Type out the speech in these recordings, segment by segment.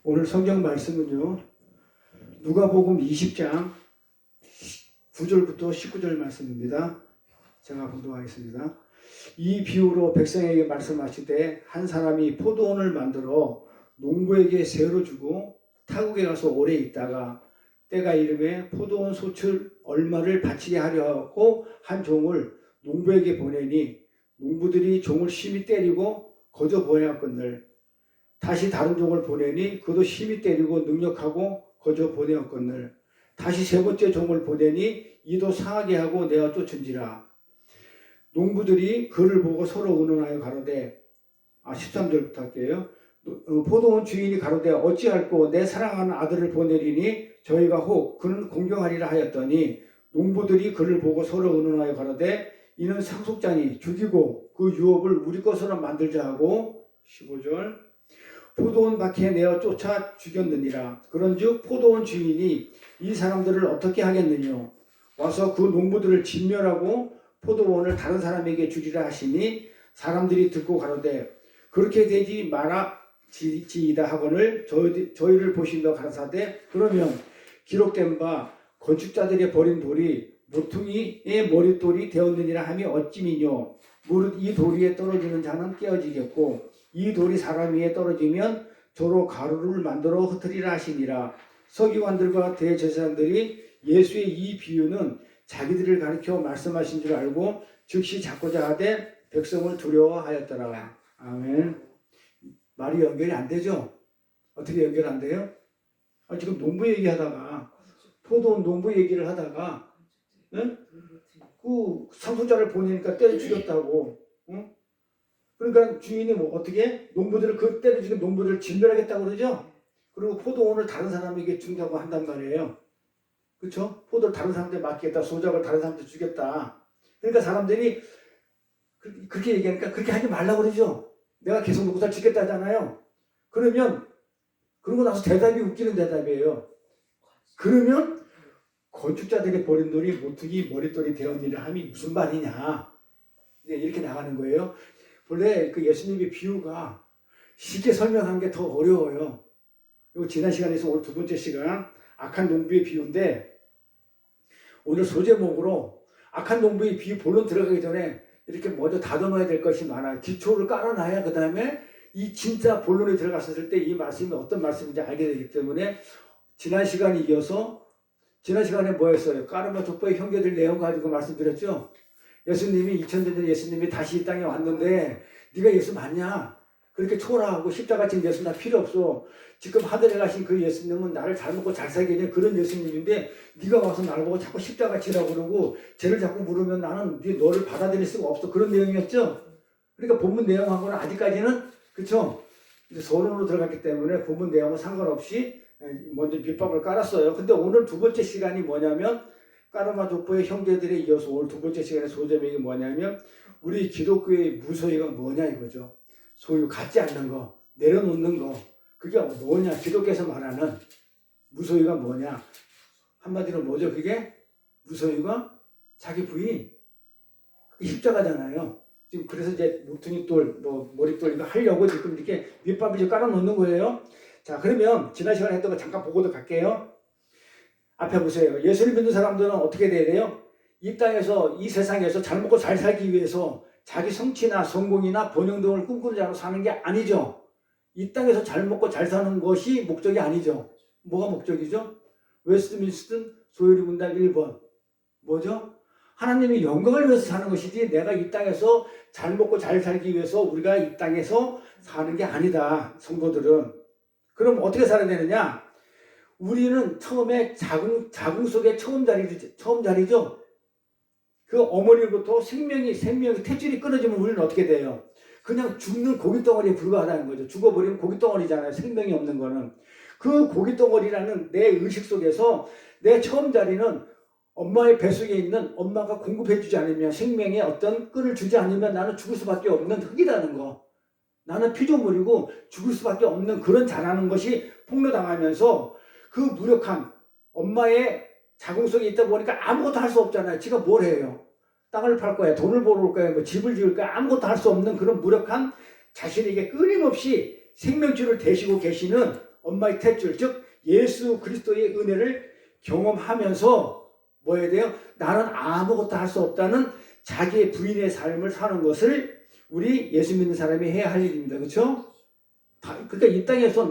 오늘 성경 말씀은요, 누가복음 20장 9절부터 19절 말씀입니다. 제가 봉독하겠습니다. 이 비유로 백성에게 말씀하시되 한 사람이 포도원을 만들어 농부에게 세로 주고 타국에 가서 오래 있다가 때가 이름에 포도원 소출 얼마를 바치게 하려 하고 한 종을 농부에게 보내니 농부들이 종을 심히 때리고 거저 보내었거늘 다시 다른 종을 보내니 그도 심히 때리고 능력하고 거저 보내었거늘 다시 세 번째 종을 보내니 이도 상하게 하고 내어 쫓은지라. 농부들이 그를 보고 서로 의논하여 가로되 13절부터 할게요. 포도원 주인이 가로되 어찌할꼬 내 사랑하는 아들을 보내리니 저희가 혹 그는 공경하리라 하였더니 농부들이 그를 보고 서로 의논하여 가로되 이는 상속자니 죽이고 그 유업을 우리 것으로 만들자 하고 15절 포도원 밖에 내어 쫓아 죽였느니라. 그런즉 포도원 주인이 이 사람들을 어떻게 하겠느냐 와서 그 농부들을 진멸하고 포도원을 다른 사람에게 주리라 하시니 사람들이 듣고 가로되 그렇게 되지 말아지이다 하거늘 저희를 보신다 가라사대 그러면 기록된 바 건축자들의 버린 돌이 모퉁이의 머릿돌이 되었느니라 하며 어찌미뇨 무릇 이 돌 위에 떨어지는 자는 깨어지겠고 이 돌이 사람 위에 떨어지면 저로 가루를 만들어 흩으리라 하시니라. 서기관들과 대제사장들이 예수의 이 비유는 자기들을 가리켜 말씀하신 줄 알고 즉시 잡고자 하되 백성을 두려워하였더라. 아멘. 말이 연결이 안 되죠? 어떻게 연결 안 돼요? 지금 농부 얘기하다가 포도원 농부 얘기를 하다가 응? 그 상속자를 보내니까 때려 죽였다고. 응? 그러니까 주인이 뭐 어떻게 농부들을 그 때려 죽인 농부들을 진멸하겠다고 그러죠? 그리고 포도원을 다른 사람에게 준다고 한단 말이에요. 그렇죠? 포도를 다른 사람한테 맡기겠다. 소작을 다른 사람한테 주겠다. 그러니까 사람들이 그렇게 얘기하니까 그렇게 하지 말라고 그러죠. 내가 계속 농사를 짓겠다 하잖아요. 그러면 그러고 나서 대답이 웃기는 대답이에요. 그러면 건축자들이 버린 돌이 모퉁이 머릿돌이 되었느니라 함이 무슨 말이냐. 이렇게 나가는 거예요. 원래 그 예수님의 비유가 쉽게 설명한 게 더 어려워요. 이거 지난 시간에서 오늘 두 번째 시간 악한 농부의 비유인데 오늘 소제목으로 악한 농부의 비유 본론 들어가기 전에 이렇게 먼저 다듬어야 될 것이 많아요. 기초를 깔아놔야 그 다음에 이 진짜 본론에 들어갔을 때 이 말씀이 어떤 말씀인지 알게 되기 때문에 지난 시간에 이어서 지난 시간에 뭐였어요? 까르마 족보의 형제들 내용 가지고 말씀드렸죠. 예수님이 2000년 전 예수님이 다시 이 땅에 왔는데 네가 예수 맞냐? 그렇게 초라하고 십자가 진 예수 나 필요 없어. 지금 하늘에 가신 그 예수님은 나를 잘 먹고 잘 살게 해준 그런 예수님인데 네가 와서 나를 보고 자꾸 십자가 지라고 그러고 죄를 자꾸 물으면 나는 너를 받아들일 수가 없어. 그런 내용이었죠. 그러니까 본문 내용하고는 아직까지는 그렇죠. 서론으로 들어갔기 때문에 본문 내용은 상관없이 먼저 밑밥을 깔았어요. 근데 오늘 두 번째 시간이 뭐냐면 까르마 족보의 형제들에 이어서 오늘 두 번째 시간의 소제목이 뭐냐면 우리 기독교의 무소유가 뭐냐 이거죠. 소유 갖지 않는 거, 내려놓는 거. 그게 뭐냐? 기독교에서 말하는 무소유가 뭐냐? 한마디로 뭐죠? 그게 무소유가 자기 부인. 그게 십자가잖아요. 지금 그래서 이제 모퉁이돌, 머릿돌 이거 하려고 지금 이렇게 밑밥을 이제 깔아놓는 거예요. 자, 그러면 지난 시간에 했던 거 잠깐 보고도 갈게요. 앞에 보세요. 예수를 믿는 사람들은 어떻게 돼야 돼요? 이 땅에서, 이 세상에서 잘 먹고 잘 살기 위해서 자기 성취나 성공이나 번영 등을 꿈꾸는 자로 사는 게 아니죠. 이 땅에서 잘 먹고 잘 사는 것이 목적이 아니죠. 뭐가 목적이죠? 웨스트민스턴 소요리 문답 1번. 뭐죠? 하나님의 영광을 위해서 사는 것이지 내가 이 땅에서 잘 먹고 잘 살기 위해서 우리가 이 땅에서 사는 게 아니다. 성도들은. 그럼 어떻게 살아야 되느냐? 우리는 처음에 자궁 속의 처음 자리죠. 그 어머니로부터 생명이 탯줄이 끊어지면 우리는 어떻게 돼요? 그냥 죽는 고깃덩어리에 불과하다는 거죠. 죽어버리면 고깃덩어리잖아요. 생명이 없는 거는. 그 고깃덩어리라는 내 의식 속에서 내 처음 자리는 엄마의 뱃속에 있는 엄마가 공급해주지 않으면 생명에 어떤 끈을 주지 않으면 나는 죽을 수밖에 없는 흙이라는 거. 나는 피조물이고 죽을 수밖에 없는 그런 자라는 것이 폭로당하면서 그 무력한 엄마의 자궁 속에 있다 보니까 아무것도 할 수 없잖아요. 지가 뭘 해요? 땅을 팔 거야, 돈을 벌을 거야, 뭐 집을 지을 거야, 아무것도 할 수 없는 그런 무력한 자신에게 끊임없이 생명줄을 대시고 계시는 엄마의 탯줄, 즉 예수 그리스도의 은혜를 경험하면서 뭐 해야 돼요? 나는 아무것도 할 수 없다는 자기의 부인의 삶을 사는 것을 우리 예수 믿는 사람이 해야 할 일입니다. 그렇죠? 그러니까 이 땅에서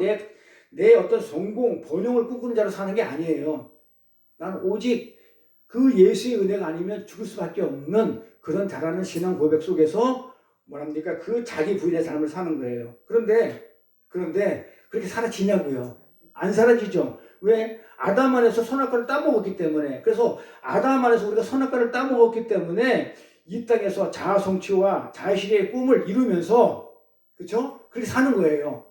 내 어떤 성공, 번영을 꿈꾸는 자로 사는 게 아니에요. 나는 오직 그 예수의 은혜가 아니면 죽을 수밖에 없는 그런 자라는 신앙 고백 속에서 뭐랍니까? 그 자기 부인의 삶을 사는 거예요. 그런데 그렇게 사라지냐고요? 안 사라지죠. 왜? 아담 안에서 선악과를 따먹었기 때문에. 그래서 아담 안에서 우리가 선악과를 따먹었기 때문에 이 땅에서 자아 성취와 자신의 꿈을 이루면서, 그렇죠? 그렇게 사는 거예요.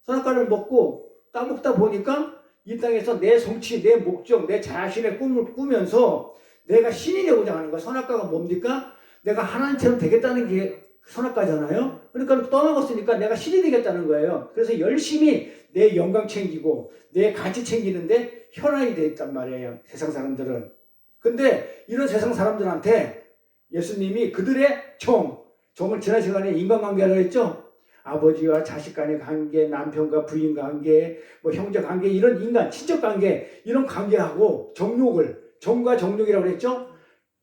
선악과를 먹고 따먹다 보니까 이 땅에서 내 성취, 내 목적, 내 자신의 꿈을 꾸면서 내가 신이 되고자 하는 거야. 선악과가 뭡니까? 내가 하나님처럼 되겠다는 게 선악과잖아요. 그러니까 떠먹었으니까 내가 신이 되겠다는 거예요. 그래서 열심히 내 영광 챙기고 내 가치 챙기는데 현안이 돼 있단 말이에요. 세상 사람들은. 근데 이런 세상 사람들한테 예수님이 그들의 정을 지난 시간에 인간관계라고 했죠. 아버지와 자식 간의 관계, 남편과 부인 관계, 뭐 형제 관계, 이런 인간, 친척 관계, 이런 관계하고 정과 정욕이라고 그랬죠?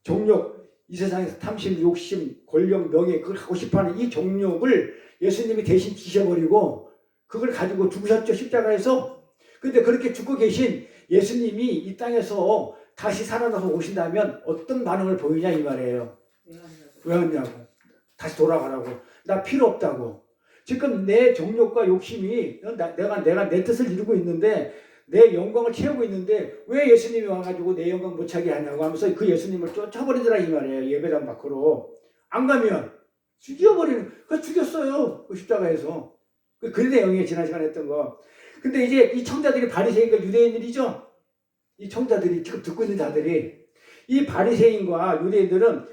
정욕, 이 세상에서 탐심, 욕심, 권력, 명예, 그걸 하고 싶어하는 이 정욕을 예수님이 대신 지셔버리고 그걸 가지고 죽으셨죠, 십자가에서. 근데 그렇게 죽고 계신 예수님이 이 땅에서 다시 살아나서 오신다면 어떤 반응을 보이냐 이 말이에요. 왜 왔냐고. 다시 돌아가라고. 나 필요 없다고. 지금 내 정욕과 욕심이 내가 내 뜻을 이루고 있는데 내 영광을 채우고 있는데 왜 예수님이 와가지고 내 영광 못 차게 하냐고 하면서 그 예수님을 쫓아버리더라 이 말이에요. 예배당 밖으로. 안 가면 죽여버리는. 그래서 죽였어요. 그 십자가에서. 그 내용이에요. 지난 시간에 했던 거. 근데 이제 이 청자들이 바리새인과 유대인들이죠. 이 청자들이 지금 듣고 있는 자들이 이 바리새인과 유대인들은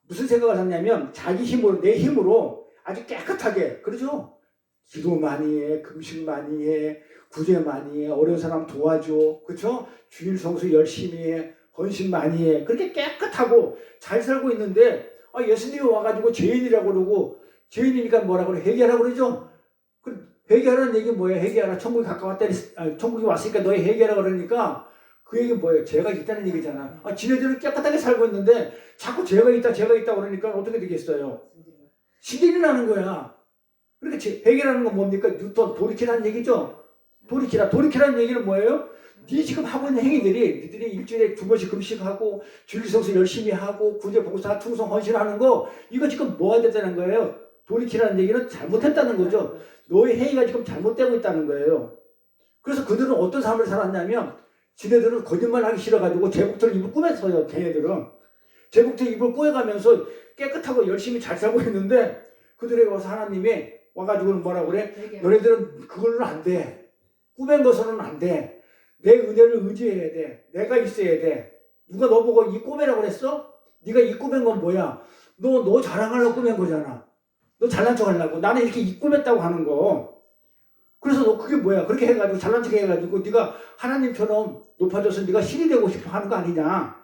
무슨 생각을 하냐면 자기 힘으로 내 힘으로 아주 깨끗하게 그러죠. 기도 많이 해, 금식 많이 해, 구제 많이 해, 어려운 사람 도와줘, 그렇죠? 주일 성수 열심히 해, 헌신 많이 해. 그렇게 깨끗하고 잘 살고 있는데 예수님이 와가지고 죄인이라고 그러고 죄인이니까 뭐라고 그래? 회개하라고 그러죠. 회개하라는 얘기 뭐예요? 회개하라. 천국이 가까웠다니, 천국이 왔으니까 너희 회개하라 그러니까 그 얘기 뭐예요? 죄가 있다는 얘기잖아. 지네들은 깨끗하게 살고 있는데 자꾸 죄가 있다 그러니까 어떻게 되겠어요? 시들이 나는 거야. 그러니까 회개라는 건 뭡니까? 뉴턴 돌이키라는 얘기죠. 돌이키라는 얘기는 뭐예요? 네 지금 하고 있는 행위들이 니들이 일주일에 2번씩 금식하고 주일성수 열심히 하고 구제 봉사 충성 헌신하는 거 이거 지금 뭐가 됐다는 거예요? 돌이키라는 얘기는 잘못했다는 거죠. 너의 행위가 지금 잘못되고 있다는 거예요. 그래서 그들은 어떤 삶을 살았냐면 지네들은 거짓말하기 싫어가지고 제복들 입을 꾸몄어요. 걔네들은 제복들 입을 꾸며가면서 깨끗하고 열심히 잘 살고 있는데 그들에게 와서 하나님이 와가지고는 뭐라고 그래? 너네들은 그걸로는 안 돼. 꾸맨 것으로는 안 돼. 내 은혜를 의지해야 돼. 내가 있어야 돼. 누가 너 보고 이 꾸매라고 그랬어? 네가 이 꾸맨 건 뭐야? 너 자랑하려고 꾸맨 거잖아. 너 잘난 척 하려고. 나는 이렇게 이 꾸몄다고 하는 거. 그래서 너 그게 뭐야? 그렇게 해가지고 잘난 척 해가지고 네가 하나님처럼 높아져서 네가 신이 되고 싶어 하는 거 아니냐?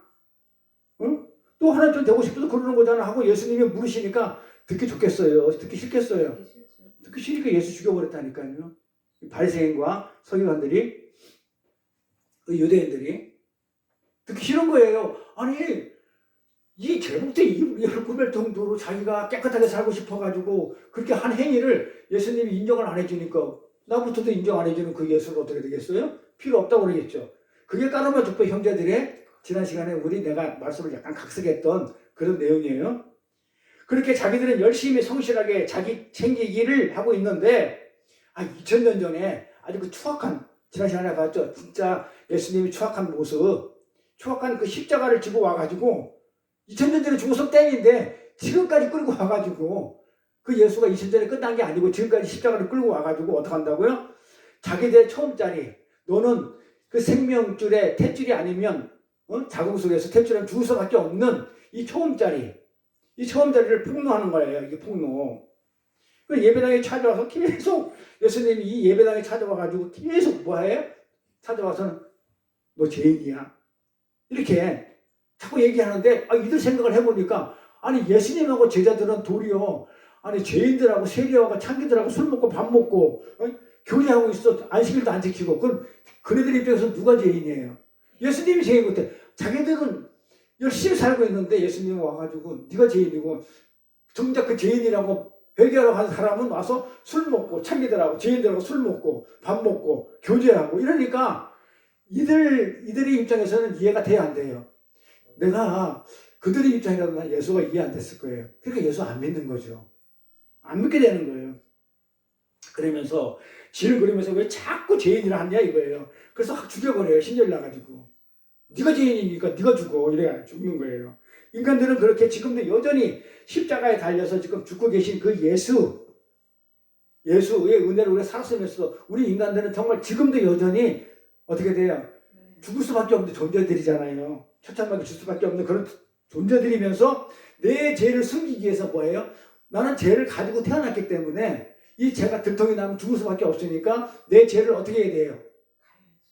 응? 또 하나님처럼 되고 싶어서 그러는 거잖아 하고 예수님이 물으시니까 듣기 좋겠어요? 듣기 싫겠어요? 듣기 싫으니까 예수 죽여버렸다니까요. 바리새인과 서기관들이, 유대인들이 듣기 싫은 거예요. 아니 이 제복대 입을 꾸밀 정도로 자기가 깨끗하게 살고 싶어가지고 그렇게 한 행위를 예수님이 인정을 안 해주니까 나부터도 인정 안 해주는 그 예수는 어떻게 되겠어요? 필요 없다고 그러겠죠. 그게 까르마 족보 형제들의 지난 시간에 내가 말씀을 약간 각색했던 그런 내용이에요. 그렇게 자기들은 열심히 성실하게 자기 챙기기를 하고 있는데 2000년 전에 아주 그 추악한 지난 시간에 봤죠. 진짜 예수님이 추악한 모습, 추악한 그 십자가를 지고 와가지고 2000년 전에 죽어서 땡인데 지금까지 끌고 와가지고 그 예수가 2000년 전에 끝난 게 아니고 지금까지 십자가를 끌고 와가지고 어떻게 한다고요? 자기들의 처음자리, 너는 그 생명줄의 탯줄이 아니면 자궁 속에서 탯줄은 죽을 수밖에 없는 이 처음자리를 폭로하는 거예요. 이게 폭로. 그 예배당에 찾아와서 계속 예수님이 이 예배당에 찾아와가지고 계속 뭐해요? 찾아와서는 너 죄인이야. 이렇게 자꾸 얘기하는데 이들 생각을 해보니까 예수님하고 제자들은 도리어 죄인들하고 세리와가 창기들하고 술 먹고 밥 먹고 교제하고 있어. 안식일도 안 지키고. 그럼 그네들 입장에서 누가 죄인이에요? 예수님이 죄인 같아. 자기들은 열심히 살고 있는데 예수님이 와가지고 네가 죄인이고, 정작 그 죄인이라고 회개하러 간 사람은 와서 술 먹고, 참기들하고 죄인들하고 술 먹고 밥 먹고 교제하고 이러니까 이들의 입장에서는 이해가 돼야 안 돼요. 내가 그들의 입장이라면 예수가 이해 안 됐을 거예요. 그러니까 예수 안 믿는 거죠. 안 믿게 되는 거예요. 그러면서 지를 그리면서 왜 자꾸 죄인이라 하냐 이거예요. 그래서 확 죽여버려요. 신결 나가지고. 네가 죄인이니까 네가 죽어. 이래 죽는 거예요. 인간들은 그렇게 지금도 여전히 십자가에 달려서 지금 죽고 계신 그 예수의 은혜로 우리가 살았으면서 우리 인간들은 정말 지금도 여전히 어떻게 돼요? 죽을 수밖에 없는 존재들이잖아요. 초창받을 줄 수밖에 없는 그런 존재들이면서 내 죄를 숨기기 위해서 뭐예요? 나는 죄를 가지고 태어났기 때문에 이 죄가 들통이 나면 죽을 수밖에 없으니까 내 죄를 어떻게 해야 돼요?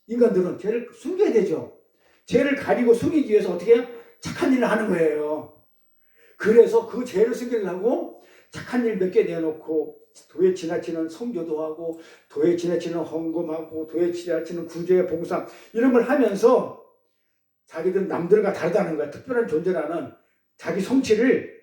인간들은 죄를 숨겨야 되죠. 죄를 가리고 숨기기 위해서 어떻게 해요? 착한 일을 하는 거예요. 그래서 그 죄를 숨기려고 착한 일 몇 개 내놓고 도에 지나치는 성교도 하고 도에 지나치는 헌금하고 도에 지나치는 구제 봉사 이런 걸 하면서 자기들 남들과 다르다는 거야. 특별한 존재라는 자기 성취를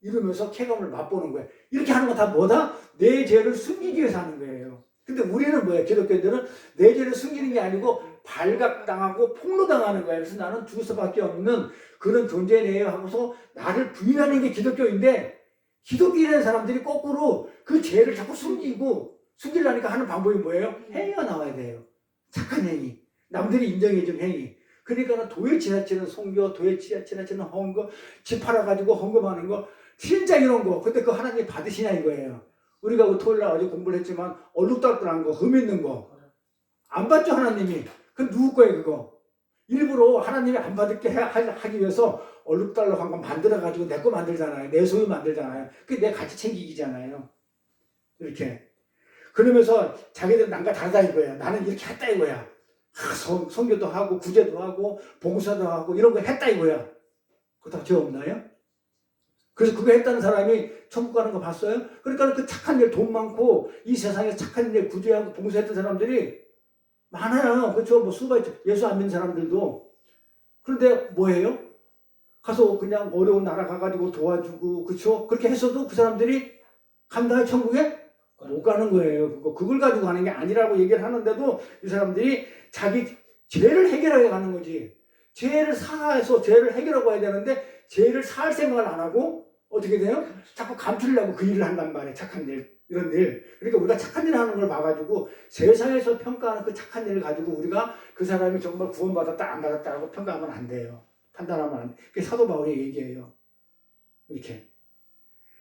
이루면서 쾌감을 맛보는 거야. 이렇게 하는 건 다 뭐다? 내 죄를 숨기기 위해서 하는 거예요. 근데 우리는 뭐야? 기독교인들은 내 죄를 숨기는 게 아니고 발각당하고 폭로당하는 거예요. 그래서 나는 죽을 수밖에 없는 그런 존재네요 하고서 나를 부인하는 게 기독교인데, 기독교인의 사람들이 거꾸로 그 죄를 자꾸 숨기려니까 하는 방법이 뭐예요? 행위가 나와야 돼요. 착한 행위. 남들이 인정해 준 행위. 그러니까 도에 지나치는 성교, 도에 지나치는 헌금, 집 팔아가지고 헌금하는 거, 진짜 이런 거. 근데 그 하나님 받으시냐 이거예요. 우리가 그 토요일 날 어제 공부를 했지만 얼룩덜덜한 거, 흠 있는 거. 안 받죠 하나님이. 그럼 누구 거예요 그거? 일부러 하나님이 안 받게 하기 위해서 얼룩덜룩한 거 만들어가지고 내 거 만들잖아요. 내 소유 만들잖아요. 그게 내 가치 챙기기잖아요. 이렇게. 그러면서 자기들은 남과 다르다 이거야. 나는 이렇게 했다 이거야. 성교도 하고 구제도 하고 봉사도 하고 이런 거 했다 이거야. 그거 다 죄 없나요? 그래서 그거 했다는 사람이 천국 가는 거 봤어요? 그러니까 그 착한 일, 돈 많고 이 세상에 착한 일 구제하고 봉사했던 사람들이 많아요. 그렇죠? 뭐 수가 있죠. 예수 안 믿는 사람들도. 그런데 뭐예요? 가서 그냥 어려운 나라 가가지고 도와주고, 그렇죠? 그렇게 했어도 그 사람들이 간다 천국에 못 가는 거예요. 그걸 가지고 가는 게 아니라고 얘기를 하는데도 이 사람들이 자기 죄를 해결하게 가는 거지. 죄를 사해서 죄를 해결하고 해야 되는데 죄를 사할 생각을 안 하고 어떻게 돼요? 자꾸 감추려고 그 일을 한단 말이에요. 착한 일, 이런 일. 그러니까 우리가 착한 일 하는 걸 봐가지고 세상에서 평가하는 그 착한 일을 가지고 우리가 그 사람이 정말 구원받았다 안 받았다라고 평가하면 안 돼요. 판단하면 안 돼. 그게 사도 바울이 얘기해요. 이렇게.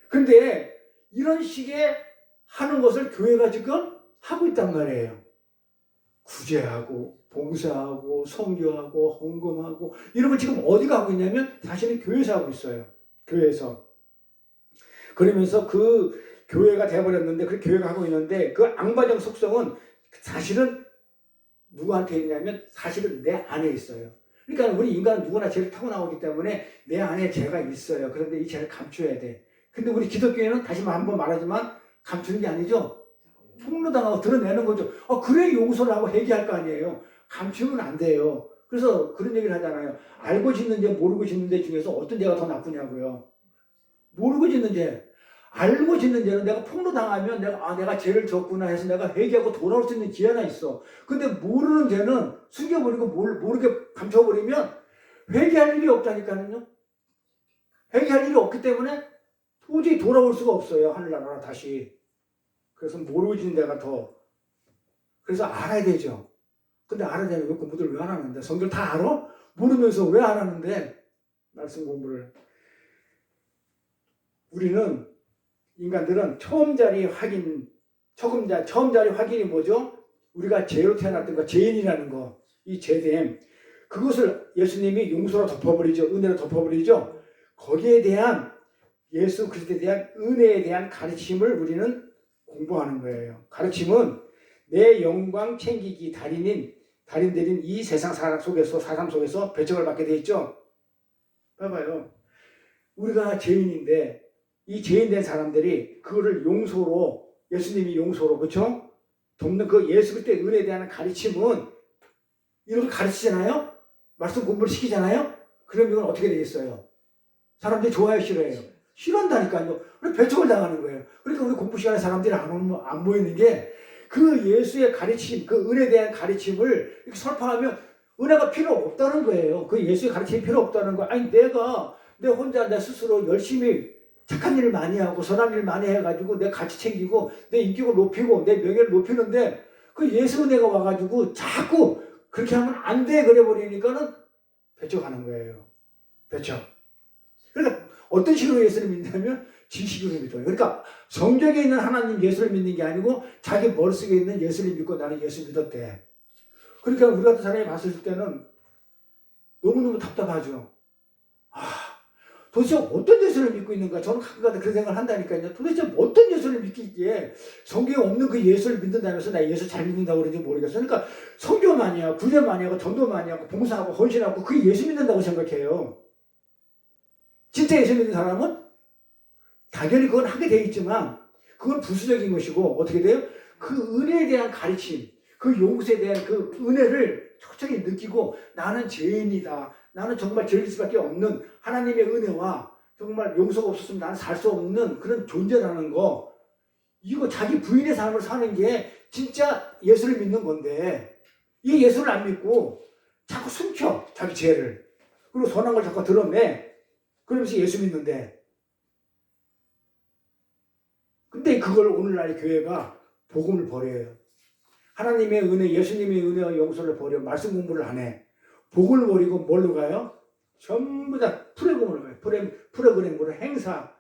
근데 이런 식의 하는 것을 교회가 지금 하고 있단 말이에요. 구제하고 봉사하고 성교하고 헌금하고 이런 걸 지금 어디가 하고 있냐면 사실은 교회에서 하고 있어요. 교회에서. 그러면서 그 교회가 돼버렸는데 그 교회가 하고 있는데 그 악마적 속성은 사실은 누구한테 있냐면 사실은 내 안에 있어요. 그러니까 우리 인간은 누구나 죄를 타고 나오기 때문에 내 안에 죄가 있어요. 그런데 이 죄를 감춰야 돼. 근데 우리 기독교회는 다시 한번 말하지만 감추는 게 아니죠. 폭로당하고 드러내는 거죠. 그래 용서를 하고 회개할 거 아니에요. 감추면 안 돼요. 그래서 그런 얘기를 하잖아요. 알고 짓는 죄, 모르고 짓는 죄 중에서 어떤 죄가 더 나쁘냐고요. 모르고 짓는 죄. 알고 짓는 죄는 내가 폭로당하면 내가 죄를 졌구나 해서 내가 회개하고 돌아올 수 있는 기회가 있어. 근데 모르는 죄는 숨겨버리고 모르게 감춰버리면 회개할 일이 없다니까요. 회개할 일이 없기 때문에 도저히 돌아올 수가 없어요. 하늘나라로 다시. 그래서 모르고 짓는 데가 더. 그래서 알아야 되죠. 근데 알아야 되는 왜 공부들 왜 안 하는데? 성경 다 알아? 모르면서 왜 안 하는데? 말씀 공부를. 우리는 인간들은 처음 자리 확인이 뭐죠? 우리가 죄로 태어났던 거, 죄인이라는 거, 이 죄됨. 그것을 예수님이 용서로 덮어버리죠. 은혜로 덮어버리죠. 거기에 대한 예수 그리스도에 대한 은혜에 대한 가르침을 우리는 공부하는 거예요. 가르침은 내 영광 챙기기 달인들인 이 세상 사람 속에서 배척을 받게 돼 있죠. 봐봐요. 우리가 죄인인데 이 죄인된 사람들이 그거를 용서로, 예수님이 용서로, 그렇죠? 돕는 그 예수 그리스도의 은혜에 대한 가르침은 이렇게 가르치잖아요. 말씀 공부를 시키잖아요. 그럼 이건 어떻게 되겠어요? 사람들이 좋아요, 싫어해요? 싫어한다니까요. 그래서 배척을 당하는 거예요. 그러니까 우리 공부 시간에 사람들이 안 모이는 게 그 예수의 가르침, 그 은혜에 대한 가르침을 이렇게 설파하면 은혜가 필요 없다는 거예요. 그 예수의 가르침이 필요 없다는 거예요. 아니 내 혼자 내 스스로 열심히 착한 일을 많이 하고 선한 일을 많이 해가지고 내 가치 챙기고 내 인격을 높이고 내 명예를 높이는데 그 예수 은혜가 와가지고 자꾸 그렇게 하면 안 돼 그래 버리니까는 배척하는 거예요. 배척. 그러니까 어떤 식으로 예수를 믿냐면 지식으로 믿어요. 그러니까 성경에 있는 하나님 예수를 믿는 게 아니고 자기 머릿속에 있는 예수를 믿고 나는 예수 믿었대. 그러니까 우리 같은 사람이 봤을 때는 너무너무 답답하죠. 도대체 어떤 예수를 믿고 있는가? 저는 가끔가다 그런 생각을 한다니까요. 도대체 어떤 예수를 믿기에 성경에 없는 그 예수를 믿는다면서 나 예수 잘 믿는다고 그러는지 모르겠어요. 그러니까 성경 많이 하고 구제 많이 하고 전도 많이 하고 봉사하고 헌신하고 그 예수 믿는다고 생각해요. 진짜 예수 믿는 사람은 당연히 그건 하게 돼 있지만 그건 부수적인 것이고 어떻게 돼요? 그 은혜에 대한 가르침, 그 용서에 대한 그 은혜를 철저히 느끼고 나는 죄인이다. 나는 정말 죄일 수밖에 없는 하나님의 은혜와 정말 용서가 없었으면 나는 살 수 없는 그런 존재라는 거. 이거 자기 부인의 삶을 사는 게 진짜 예수를 믿는 건데 이 예수를 안 믿고 자꾸 숨겨 자기 죄를. 그리고 선한 걸 자꾸 드러내. 그러면서 예수 믿는데 근데 그걸 오늘날 교회가 복음을 버려요. 하나님의 은혜, 예수님의 은혜와 용서를 버려 말씀 공부를 안 해. 복음을 버리고 뭘로 가요? 전부 다 프로그램으로 가요. 프로그램으로 행사,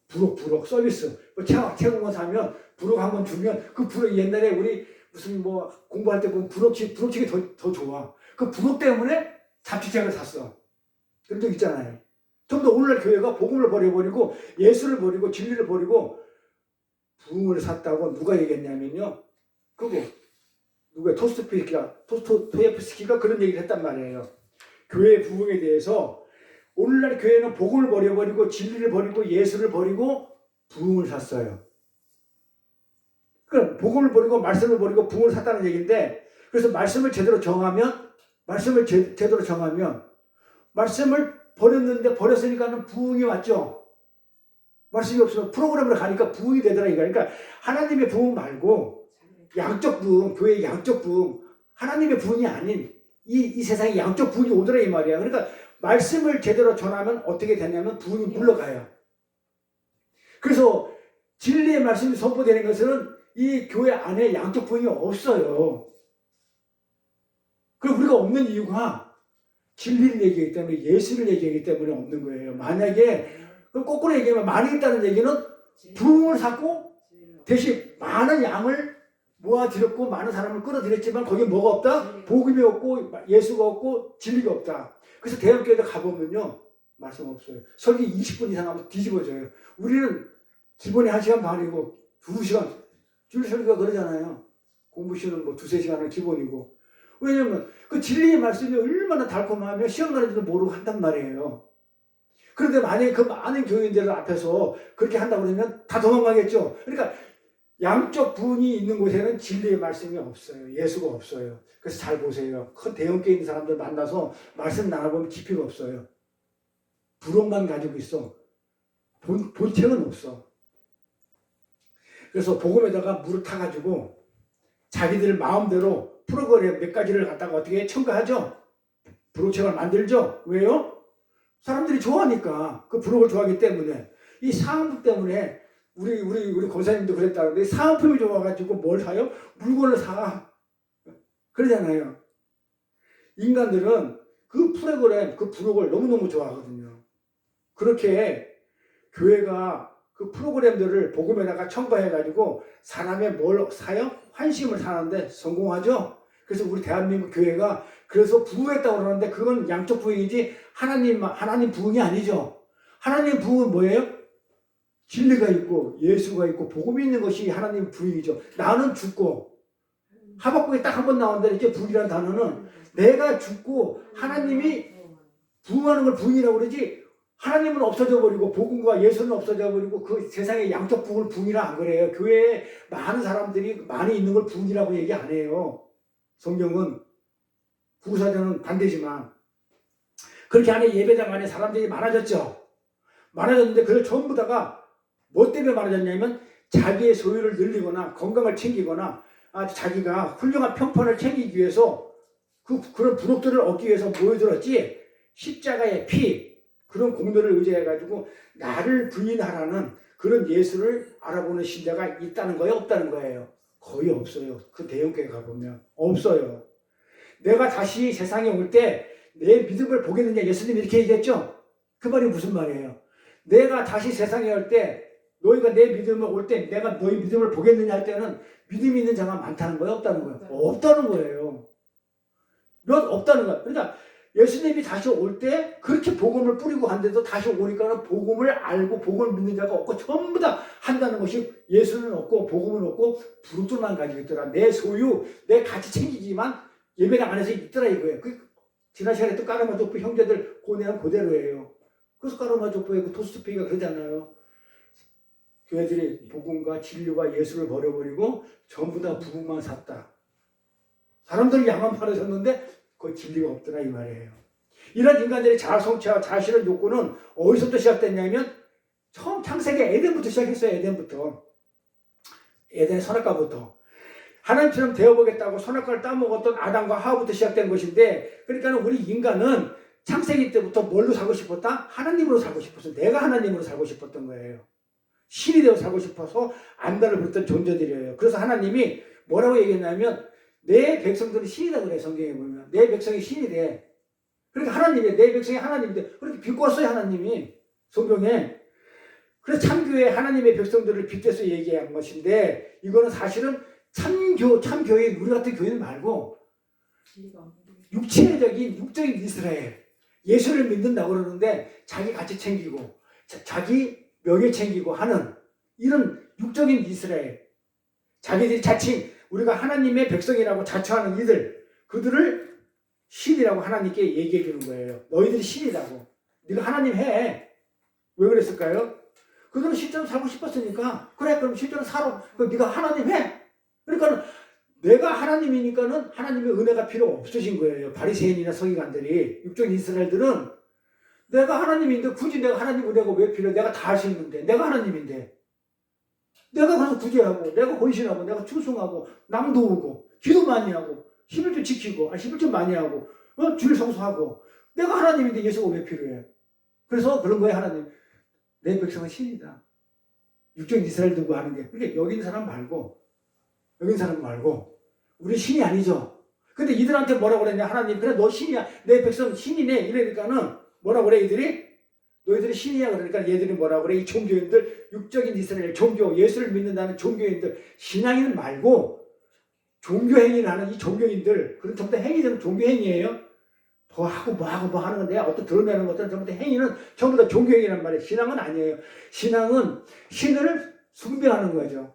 부록, 서비스. 뭐 체험원 사면 부록 한 번 주면 그 부록 옛날에 우리 무슨 뭐 공부할 때 보면 부록책이 더 좋아. 그 부록 때문에 잡지책을 샀어. 그런 적 있잖아요. 전부 다 오늘날 교회가 복음을 버려버리고 예수를 버리고 진리를 버리고 부흥을 샀다고 누가 얘기했냐면요. 그거 누가 토예프스키가 그런 얘기를 했단 말이에요. 교회 부흥에 대해서 오늘날 교회는 복음을 버려버리고 진리를 버리고 예수를 버리고 부흥을 샀어요. 그럼 복음을 버리고 말씀을 버리고 부흥을 샀다는 얘기인데 그래서 말씀을 제대로 정하면 말씀을 버렸으니까는 부흥이 왔죠. 말씀이 없으면 프로그램으로 가니까 부흥이 되더라 이거. 그러니까 하나님의 부흥 말고 양적 부흥, 교회의 양적 부흥, 하나님의 부흥이 아닌 이 세상에 양적 부흥이 오더라 이 말이야. 그러니까 말씀을 제대로 전하면 어떻게 되냐면 부흥이 물러가요. 그래서 진리의 말씀이 선포되는 것은 이 교회 안에 양적 부흥이 없어요. 그리고 우리가 없는 이유가 진리를 얘기하기 때문에 예수를 얘기하기 때문에 없는 거예요. 만약에 그럼 거꾸로 얘기하면 많이 있다는 얘기는 부흥을 샀고 대신 많은 양을 모아들였고 많은 사람을 끌어들였지만 거기에 뭐가 없다? 복음이 없고 예수가 없고 진리가 없다. 그래서 대형교회에 가보면요. 말씀 없어요. 설교 20분 이상 하면 뒤집어져요. 우리는 기본이 1시간 반이고 2시간 줄 설교가 그러잖아요. 공부 시간은 뭐 2-3시간은 기본이고. 왜냐면 그 진리의 말씀이 얼마나 달콤하면 시간 가는지도 모르고 한단 말이에요. 그런데 만약에 그 많은 교인들 앞에서 그렇게 한다고 그러면 다 도망가겠죠. 그러니까 양적 부흥이 있는 곳에는 진리의 말씀이 없어요. 예수가 없어요. 그래서 잘 보세요. 큰 대형교회 있는 사람들 만나서 말씀 나눠보면 깊이가 없어요. 부록만 가지고 있어. 본체는 없어. 그래서 복음에다가 물을 타가지고 자기들 마음대로 프로그램 몇 가지를 갖다가 어떻게 첨가하죠? 부록책을 만들죠? 왜요? 사람들이 좋아하니까. 그 부록을 좋아하기 때문에. 이 사은품 때문에 우리 권사님도 그랬다는데 사은품이 좋아가지고 뭘 사요? 물건을 사. 그러잖아요. 인간들은 그 프로그램, 그 부록을 너무너무 좋아하거든요. 그렇게 교회가 그 프로그램들을 복음에다가 첨가해가지고 사람의 뭘 사요? 환심을 사는데 성공하죠? 그래서 우리 대한민국 교회가 그래서 부흥했다고 그러는데 그건 양적 부흥이지 하나님 부흥이 아니죠. 하나님 부흥은 뭐예요? 진리가 있고 예수가 있고 복음이 있는 것이 하나님 부흥이죠. 나는 죽고 하박국에 딱 한 번 나온다. 이제 부흥이라는 단어는 내가 죽고 하나님이 부흥하는 걸 부흥이라고 그러지 하나님은 없어져 버리고 복음과 예수는 없어져 버리고 그 세상의 양쪽 부분을 부이라 안 그래요. 교회에 많은 사람들이 많이 있는 걸 부이라고 얘기 안 해요. 성경은 구구사전은 반대지만 그렇게 안에 예배당 안에 사람들이 많아졌죠. 많아졌는데 그걸 전부 다가 뭐 때문에 많아졌냐면 자기의 소유를 늘리거나 건강을 챙기거나 자기가 훌륭한 평판을 챙기기 위해서 그런 부록들을 얻기 위해서 모여들었지 십자가의 피 그런 공로를 의지해가지고 나를 부인하라는 그런 예수를 알아보는 신자가 있다는 거예요? 없다는 거예요? 거의 없어요. 그 대형교회 가보면 없어요. 내가 다시 세상에 올 때 내 믿음을 보겠느냐 예수님이 이렇게 얘기했죠? 그 말이 무슨 말이에요? 내가 다시 세상에 올 때 너희가 내 믿음을 올 때 내가 너희 믿음을 보겠느냐 할 때는 믿음이 있는 자가 많다는 거예요? 없다는 거예요? 없다는 거예요. 없다는 거예요. 그러니까 예수님이 다시 올 때 그렇게 복음을 뿌리고 간데도 다시 오니까는 복음을 알고 복음을 믿는 자가 없고 전부 다 한다는 것이 예수는 없고 복음은 없고 부르트만 가지고 있더라. 내 소유, 내 가치 챙기지만 예배당 안에서 있더라 이거예요. 지난 시간에 또 까르마족부 형제들 고뇌한 그대로예요. 그래서 까르마족부의 그 토스트페이가 그러잖아요. 교회들이 복음과 진리와 예수를 버려버리고 전부 다 부분만 샀다. 사람들이 양만 팔아줬는데 그 진리가 없더라 이 말이에요. 이런 인간들의 자아성취와 자신의 욕구는 어디서부터 시작됐냐면 처음 창세기 에덴부터 시작했어요. 에덴의 선악과부터. 하나님처럼 되어보겠다고 선악과를 따먹었던 아담과 하와부터 시작된 것인데 그러니까 우리 인간은 창세기 때부터 뭘로 살고 싶었다? 하나님으로 살고 싶어서 내가 하나님으로 살고 싶었던 거예요. 신이 되어 살고 싶어서 안달을 부렸던 존재들이에요. 그래서 하나님이 뭐라고 얘기했냐면 내 백성들은 신이다 그래. 성경에 보면 내 백성이 신이 돼. 그러니까 하나님이 내 백성이 하나님인데 그렇게 비꼬았어요. 하나님이 성경에. 그래서 참교회 하나님의 백성들을 빗대서 얘기한 것인데 이거는 사실은 참교회 우리 같은 교회는 말고 육적인 이스라엘 예수를 믿는다고 그러는데 자기 가치 챙기고 자기 명예 챙기고 하는 이런 육적인 이스라엘 자기들이 자칭 우리가 하나님의 백성이라고 자처하는 그들을 신이라고 하나님께 얘기해 주는 거예요. 너희들이 신이라고. 네가 하나님 해. 왜 그랬을까요? 그들은 실제로 살고 싶었으니까 그래 그럼 실제로 살아. 그럼 네가 하나님 해. 그러니까 내가 하나님이니까는 하나님의 은혜가 필요 없으신 거예요. 바리새인이나 서기관들이 육적인 이스라엘들은 내가 하나님인데 굳이 내가 하나님 은혜가 왜 필요해? 내가 다 할 수 있는데 내가 하나님인데 내가 가서 구제하고 내가 헌신하고 내가 충성하고 남 도우고 기도 많이 하고 11조 지키고 11조 많이 하고 주일 성수하고 내가 하나님인데 예수가 왜 필요해? 그래서 그런 거예요. 하나님 내 백성은 신이다. 육적인 이스라엘 두고 하는 게 그러니까 여기 있는 사람 말고 우리 신이 아니죠. 근데 이들한테 뭐라고 그랬냐? 하나님 그래 너 신이야. 내 백성 신이네. 이러니까는 뭐라고 그래 이들이? 너희들이 신이야. 그러니까 얘들이 뭐라고 그래? 이 종교인들 육적인 이스라엘 종교 예수를 믿는다는 종교인들 신앙인 말고 종교행위를 하는 이 종교인들 그런 전부 다 행위들은 종교행위예요. 뭐 하고 뭐 하는 건데 어떤 드러내는 것들은 전부 다 행위는 전부 다 종교행위란 말이에요. 신앙은 아니에요. 신앙은 신을 숭배하는 거죠.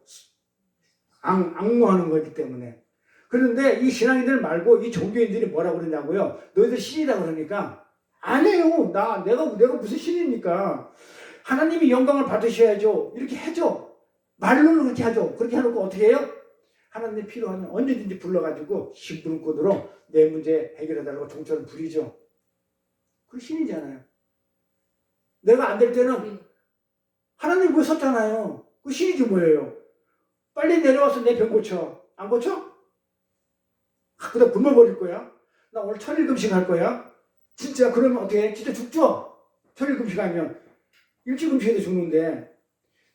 악무하는 거기 때문에. 그런데 이 신앙인들 말고 이 종교인들이 뭐라고 그러냐고요? 너희들 신이다 그러니까 아니에요. 내가 무슨 신입니까? 하나님이 영광을 받으셔야죠. 이렇게 해줘. 말로는 그렇게 하죠. 그렇게 해놓고 어떻게 해요? 하나님 필요하면 언제든지 불러가지고 심부름꾼으로 내 문제 해결해달라고 종처럼 부리죠. 그 신이잖아요. 내가 안 될 때는 하나님 왜 섰잖아요. 그 신이지 뭐예요. 빨리 내려와서 내 병 고쳐. 안 고쳐? 그다음 굶어 버릴 거야. 나 오늘 천일 금식 할 거야. 진짜 그러면 어떻게 해? 진짜 죽죠? 천일 금식하면. 일찍 금식해도 죽는데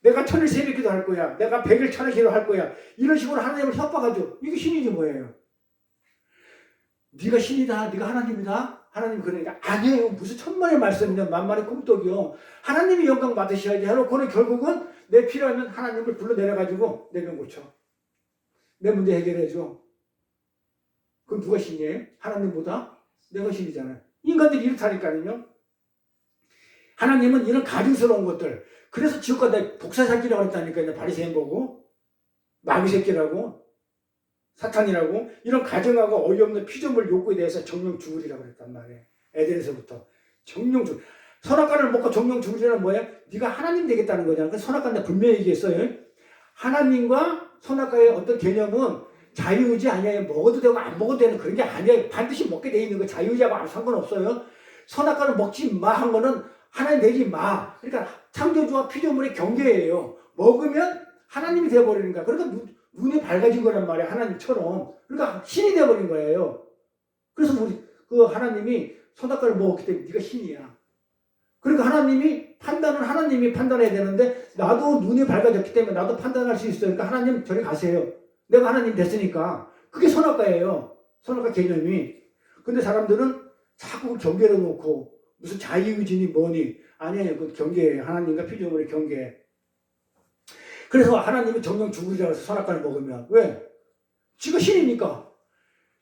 내가 천일 새벽기도 할 거야. 내가 100일 천일기도 할 거야. 이런 식으로 하나님을 협박하죠. 이게 신이지 뭐예요. 네가 신이다. 네가 하나님이다. 하나님 그러니까 아니에요. 무슨 천만의 말씀이냐. 만만의 꿈떡이요. 하나님이 영광 받으셔야지 해놓고는 결국은 내 필요하면 하나님을 불러내려가지고 내 병 고쳐. 내 문제 해결해줘. 그럼 누가 신이에요? 하나님보다? 내가 신이잖아요. 인간들이 이렇다니까요. 하나님은 이런 가증스러운 것들 그래서 지옥 가다 독사새끼라고 했다니까요. 바리새인 보고 마귀새끼라고 사탄이라고 이런 가증하고 어이없는 피조물 욕구에 대해서 정령 죽으리라고 그랬단 말이에요. 에덴에서부터 정령 죽 선악과를 먹고 정령 죽으리란 뭐야? 네가 하나님 되겠다는 거잖아. 그 선악과는 분명히 얘기했어요. 하나님과 선악과의 어떤 개념은 자유의지 아니에요. 먹어도 되고 안 먹어도 되는 그런 게 아니에요. 반드시 먹게 돼 있는 거 자유의지하고 아무 상관없어요. 선악과를 먹지 마 한 거는 하나님 되지 마. 그러니까 창조주와 피조물의 경계예요. 먹으면 하나님이 되어버리는 거야. 그러니까 눈이 밝아진 거란 말이야. 하나님처럼. 그러니까 신이 되어버린 거예요. 그래서 우리 그 하나님이 선악과를 먹었기 때문에 네가 신이야. 그러니까 하나님이 판단은 하나님이 판단해야 되는데 나도 눈이 밝아졌기 때문에 나도 판단할 수 있어요. 그러니까 하나님 저리 가세요. 내가 하나님 됐으니까. 그게 선악과예요. 선악과 개념이. 근데 사람들은 자꾸 경계를 놓고 무슨 자유의지니 뭐니 아니에요. 그 경계예요. 하나님과 피조물의 경계. 그래서 하나님이 정령 죽으리라고 해서 선악과를 먹으면 왜? 지가 신이니까.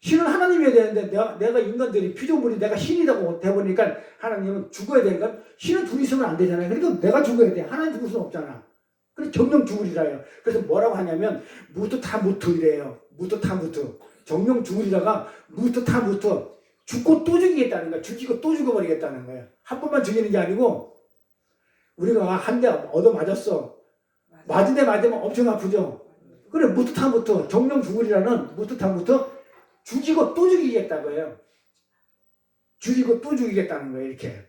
신은 하나님이어야 되는데 내가 인간들이 피조물이 내가 신이라고 돼버리니까 하나님은 죽어야 되니까 신은 둘이 있으면 안 되잖아요. 그러니까 내가 죽어야 돼. 하나님 죽을 수는 없잖아. 그래서 정령 죽으리라요. 그래서 뭐라고 하냐면 무트타무트 이래요. 무트타무트. 정령 죽으리라가 무트타무트. 죽고 또 죽이겠다는 거야. 죽이고 또 죽어버리겠다는 거야. 한 번만 죽이는 게 아니고 우리가 한 대 얻어 맞았어. 맞은 데 맞으면 엄청 아프죠. 그래 무트타무트. 정령 죽으리라는 무트타무트. 죽이고 또 죽이겠다고요. 죽이고 또 죽이겠다는 거예요. 이렇게.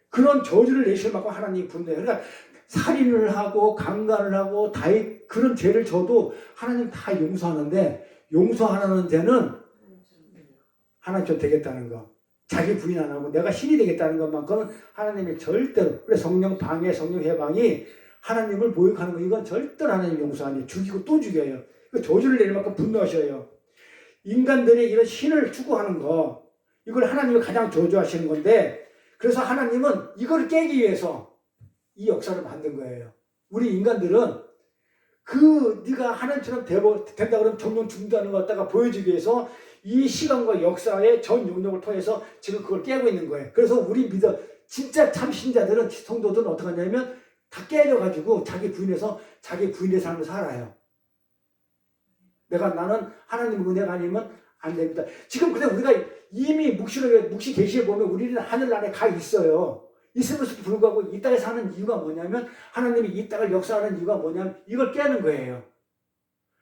그런 저주를 내실 만큼 하나님이 분노해요. 그러니까 살인을 하고 강간을 하고 그런 죄를 져도 하나님 다 용서하는데 용서하는 죄는 하나님처럼 되겠다는 거. 자기 부인 안 하고 내가 신이 되겠다는 것만큼은 하나님이 절대로. 그래 성령 방해, 성령 해방이 하나님을 모욕하는 거 이건 절대로 하나님 용서 아니에요. 죽이고 또 죽여요. 저주를 내릴 만큼 분노하셔요. 인간들이 이런 신을 추구하는 거 이걸 하나님이 가장 저주하시는 건데 그래서 하나님은 이걸 깨기 위해서 이 역사를 만든 거예요. 우리 인간들은 네가 하나님처럼 된다 그러면 정령 죽는다는 것 갖다가 보여주기 위해서 이 시간과 역사의 전 영역을 통해서 지금 그걸 깨고 있는 거예요. 그래서 우리 진짜 참 신자들은 성도들은 어떻게 하냐면 다 깨져가지고 자기 부인의 삶을 살아요. 나는 하나님 은혜가 아니면 안 됩니다. 지금 근데 우리가 이미 묵시 계시에 보면 우리는 하늘나라에 가 있어요. 있으면서도 불구하고 이 땅에 사는 이유가 뭐냐면 하나님이 이 땅을 역사하는 이유가 뭐냐면 이걸 깨는 거예요.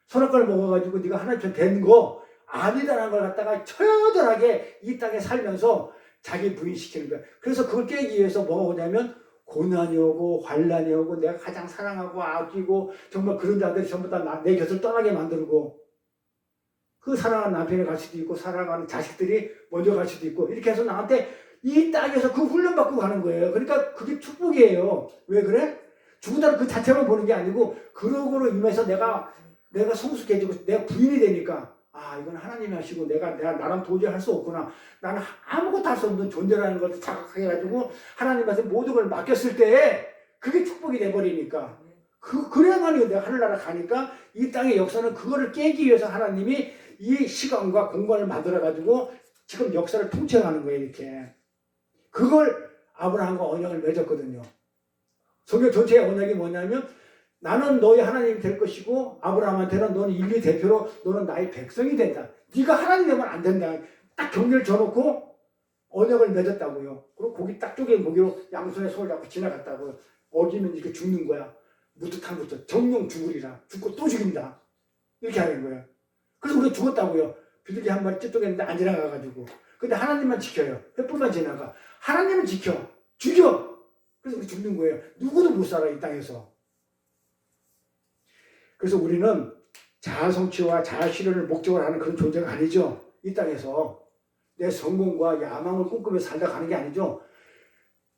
선악과를 먹어가지고 네가 하나님처럼 된 거 아니다라는 걸 갖다가 처절하게 이 땅에 살면서 자기 부인시키는 거예요. 그래서 그걸 깨기 위해서 뭐가 오냐면 고난이 오고 환난이 오고 내가 가장 사랑하고 아끼고 정말 그런 자들이 전부 다 내 곁을 떠나게 만들고 그 사랑하는 남편이 갈 수도 있고 사랑하는 자식들이 먼저 갈 수도 있고 이렇게 해서 나한테 이 땅에서 그 훈련받고 가는 거예요. 그러니까 그게 축복이에요. 왜 그래? 죽은다는 그 자체만 보는 게 아니고 그러고로 임해서 내가 성숙해지고 내가 부인이 되니까 이건 하나님이 하시고 내가 나랑 도저히 할 수 없구나. 나는 아무것도 할 수 없는 존재라는 걸 자각하게 해가지고 하나님한테 모든 걸 맡겼을 때 그게 축복이 돼버리니까 그래야만이 내가 하늘나라 가니까 이 땅의 역사는 그거를 깨기 위해서 하나님이 이 시간과 공간을 만들어가지고 지금 역사를 통째하는 거예요. 이렇게. 그걸 아브라함과 언약을 맺었거든요. 성경 전체의 언약이 뭐냐면 나는 너희 하나님이 될 것이고 아브라함한테는 너는 인류 대표로 너는 나의 백성이 된다. 네가 하나님 되면 안 된다. 딱 경계를 줘놓고 언약을 맺었다고요. 그리고 고기 딱 쪼갠 고기로 양손에 손을 잡고 지나갔다고요. 어기면 이렇게 죽는 거야. 무트타무트 정령 죽으리라. 죽고 또 죽인다. 이렇게 하는 거예요. 그래서 우리가 죽었다고요. 비둘기 한 마리 ጭ어겠는데 안 지나가가지고. 근데 하나님만 지켜요. 횃불만 지나가. 하나님은 지켜. 죽여. 그래서 우리 죽는 거예요. 누구도 못 살아 이 땅에서. 그래서 우리는 자아성취와 자아실현을 목적으로 하는 그런 존재가 아니죠. 이 땅에서 내 성공과 야망을 꿈꾸며 살다 가는 게 아니죠.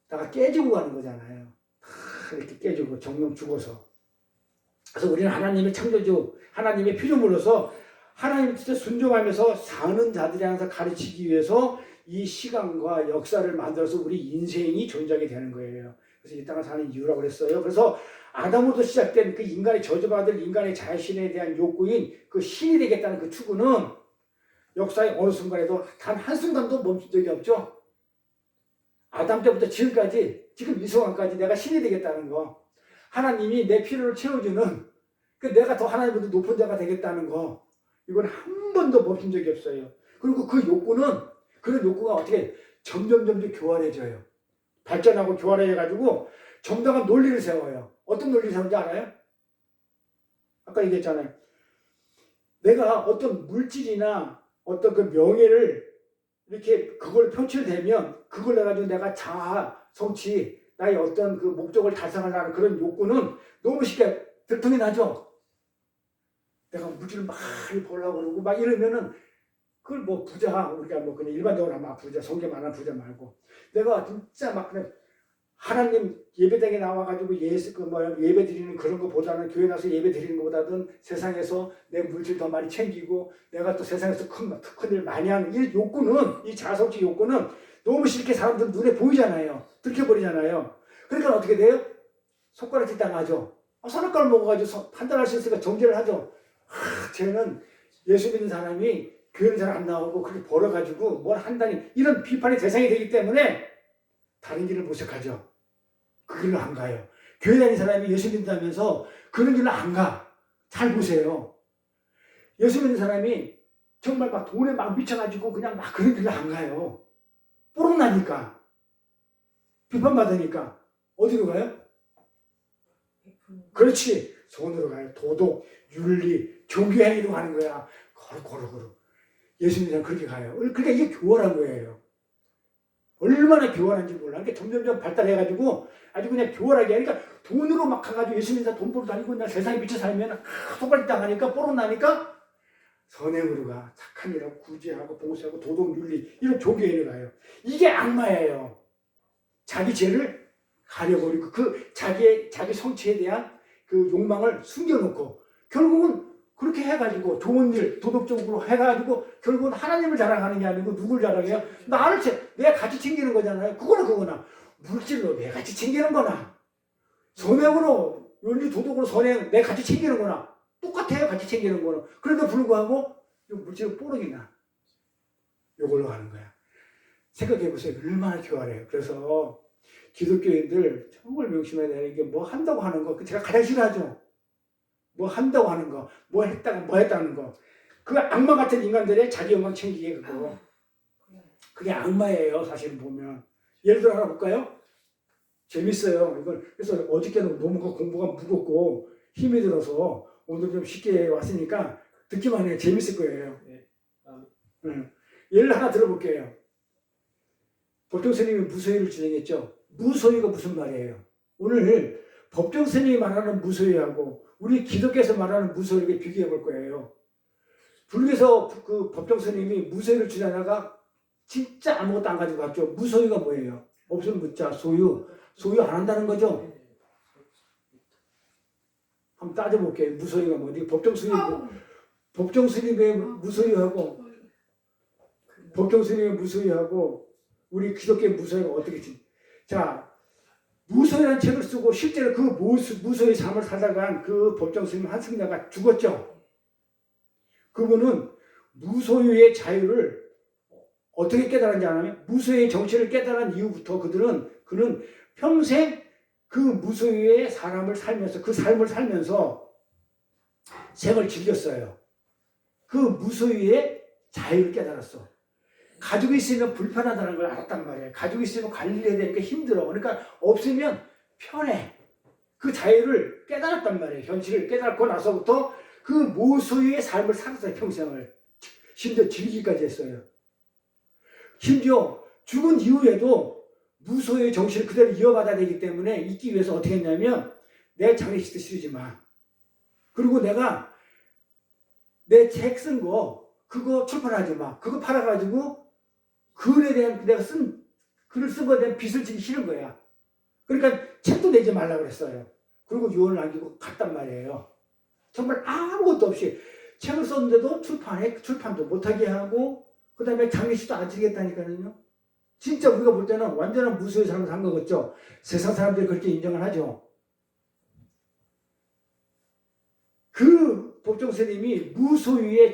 내가 깨지고 가는 거잖아요. 이렇게 깨지고 정령 죽어서. 그래서 우리는 하나님의 창조주, 하나님의 피조물로서 하나님 뜻에 순종하면서 사는 자들이 항상 가르치기 위해서 이 시간과 역사를 만들어서 우리 인생이 존재하게 되는 거예요. 그래서 이 땅을 사는 이유라고 그랬어요. 그래서 아담으로부터 시작된 그 인간의 저주받을 인간의 자신에 대한 욕구인 그 신이 되겠다는 그 추구는 역사의 어느 순간에도 단 한순간도 멈춘 적이 없죠. 아담 때부터 지금까지, 지금 이 순간까지 내가 신이 되겠다는 거. 하나님이 내 필요를 채워주는 내가 더 하나님보다 높은 자가 되겠다는 거. 이건 한 번도 멈춘 적이 없어요. 그리고 그런 욕구가 어떻게 점점 교활해져요. 발전하고 교활해가지고 정당한 논리를 세워요. 어떤 논리를 세우는지 알아요? 아까 얘기했잖아요. 내가 어떤 물질이나 어떤 그 명예를 이렇게 그걸 표출되면 그걸 해가지고 내가 자아, 성취, 나의 어떤 그 목적을 달성하려는 그런 욕구는 너무 쉽게 들통이 나죠. 내가 물질을 많이 보려고 그러고 막 이러면은 그걸 뭐 부자, 우리가 뭐 그냥 일반적으로 막 부자, 성계 많은 부자 말고 내가 진짜 막 그냥 하나님 예배당에 나와가지고 예배 드리는 그런 것보다는 교회 나서 예배 드리는 것보다는 세상에서 내 물질 더 많이 챙기고 내가 또 세상에서 큰 일 많이 하는 이 욕구는, 이 자성치 욕구는 너무 쉽게 사람들 눈에 보이잖아요. 들켜버리잖아요. 그러니까 어떻게 돼요? 손가락질 당하죠. 선악과를 먹어가지고 판단할 수 있으니까 정죄를 하죠. 쟤는 예수 믿는 사람이 교회는 잘 안 나오고 그렇게 벌어가지고 뭘 한다니 이런 비판의 대상이 되기 때문에 다른 길을 모색하죠. 그 길로 안 가요. 교회 다니는 사람이 예수 믿는다면서 그런 길로 안 가. 잘 보세요. 예수 믿는 사람이 정말 막 돈에 막 미쳐가지고 그냥 막 그런 길로 안 가요. 뽀록나니까. 비판받으니까. 어디로 가요? 그렇지. 손으로 가요. 도덕, 윤리, 종교행위로 가는 거야. 거룩. 예수 믿는 사람 그렇게 가요. 그러니까 이게 교활한 거예요. 얼마나 교활한지 몰라. 그러니까 점점점 발달해가지고 아주 그냥 교활하게 하니까 돈으로 막 가가지고 예수 믿는 사람 돈 벌어 다니고 그냥 세상에 미쳐 살면 속발 당하니까 뽀록나니까 선행으로 가. 착한 일하고 구제하고 봉사하고 도덕, 윤리 이런 종교행위로 가요. 이게 악마예요. 자기 죄를 가려버리고 그 자기 성취에 대한 그 욕망을 숨겨놓고 결국은 그렇게 해가지고 좋은 일 도덕적으로 해가지고 결국은 하나님을 자랑하는 게 아니고 누굴 자랑해요? 내가 같이 챙기는 거잖아요. 그거나 물질로 내 같이 챙기는 거나 선행으로 윤리 도덕으로 선행 내 같이 챙기는 거나 똑같아요. 같이 챙기는 거는. 그런데 불구하고 물질은 뽀록이나 이걸로 가는 거야. 생각해보세요. 얼마나 교활해요. 그래서 기독교인들 정말 명심해야 되는 게 뭐 한다고 하는 거 제가 가장 싫어하죠. 뭐 한다고 하는 거, 뭐 했다는 거. 그 악마 같은 인간들의 자기 영광 챙기게 그거. 그게 악마예요, 사실 보면. 예를 들어 하나 볼까요? 재밌어요. 그래서 어저께는 너무 공부가 무겁고 힘이 들어서 오늘 좀 쉽게 왔으니까 듣기만 해요. 재밌을 거예요. 예를 하나 들어볼게요. 법정 스님이 무소유를 주장했죠. 무소유가 무슨 말이에요? 오늘 법정 스님이 말하는 무소유하고 우리 기독교에서 말하는 무소유를 비교해 볼 거예요. 불교에서 그 법정 스님이 무소유를 주장하다가 진짜 아무것도 안 가지고 갔죠. 무소유가 뭐예요? 없으면 묻자. 소유 안 한다는 거죠. 한번 따져볼게요. 무소유가 뭐지? 법정 스님의 무소유하고 법정 스님의 무소유하고 우리 기독교의 무소유가 어떻게 자, 무소유라는 책을 쓰고 실제로 그 무소유의 삶을 살아간 그 법정 스님 한승자가 죽었죠. 그분은 무소유의 자유를 어떻게 깨달았는지 아냐면 무소유의 정체를 깨달은 이후부터 그는 평생 그 무소유의 삶을 살면서 생을 즐겼어요. 그 무소유의 자유를 깨달았어. 가지고 있으면 불편하다는 걸 알았단 말이에요. 가지고 있으면 관리를 해야 되니까 힘들어. 그러니까 없으면 편해. 그 자유를 깨달았단 말이에요. 현실을 깨닫고 나서부터 그 무소유의 삶을 살았어요. 평생을. 심지어 즐기기까지 했어요. 심지어 죽은 이후에도 무소유의 정신을 그대로 이어받아야 되기 때문에 있기 위해서 어떻게 했냐면 내 장례식도 치르지 마. 그리고 내가 내 책 쓴 거 그거 출판하지 마. 그거 팔아가지고 글에 대한 내가 글을 쓴 거에 대한 빚을 지기 싫은 거야. 그러니까 책도 내지 말라 그랬어요. 그리고 유언을 남기고 갔단 말이에요. 정말 아무것도 없이 책을 썼는데도 출판도 못하게 하고 그 다음에 장례식도 안 치르겠다니까요. 진짜 우리가 볼 때는 완전한 무소유의 삶을 산 거겠죠. 세상 사람들이 그렇게 인정을 하죠. 그 법정 스님이 무소유의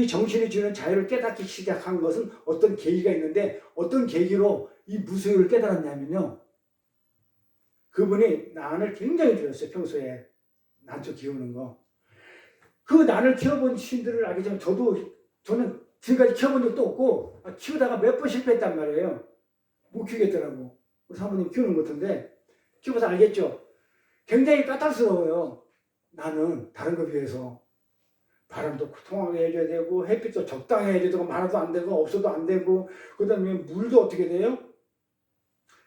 정신이 주는 자유를 깨닫기 시작한 것은 어떤 계기가 있는데 어떤 계기로 이 무소유를 깨달았냐면요. 그분이 난을 굉장히 좋아했어요. 평소에 난초 키우는 거. 그 난을 키워본 신들을 알겠지만 저는 지금까지 키워본 적도 없고 키우다가 몇 번 실패했단 말이에요. 못 키우겠더라고. 우리 사모님 키우는 것 같은데 키워서 알겠죠? 굉장히 까탈스러워요. 나는 다른 거 비해서. 바람도 통하게 해줘야 되고 햇빛도 적당히 해줘야 되고 많아도 안 되고 없어도 안 되고 그 다음에 물도 어떻게 돼요?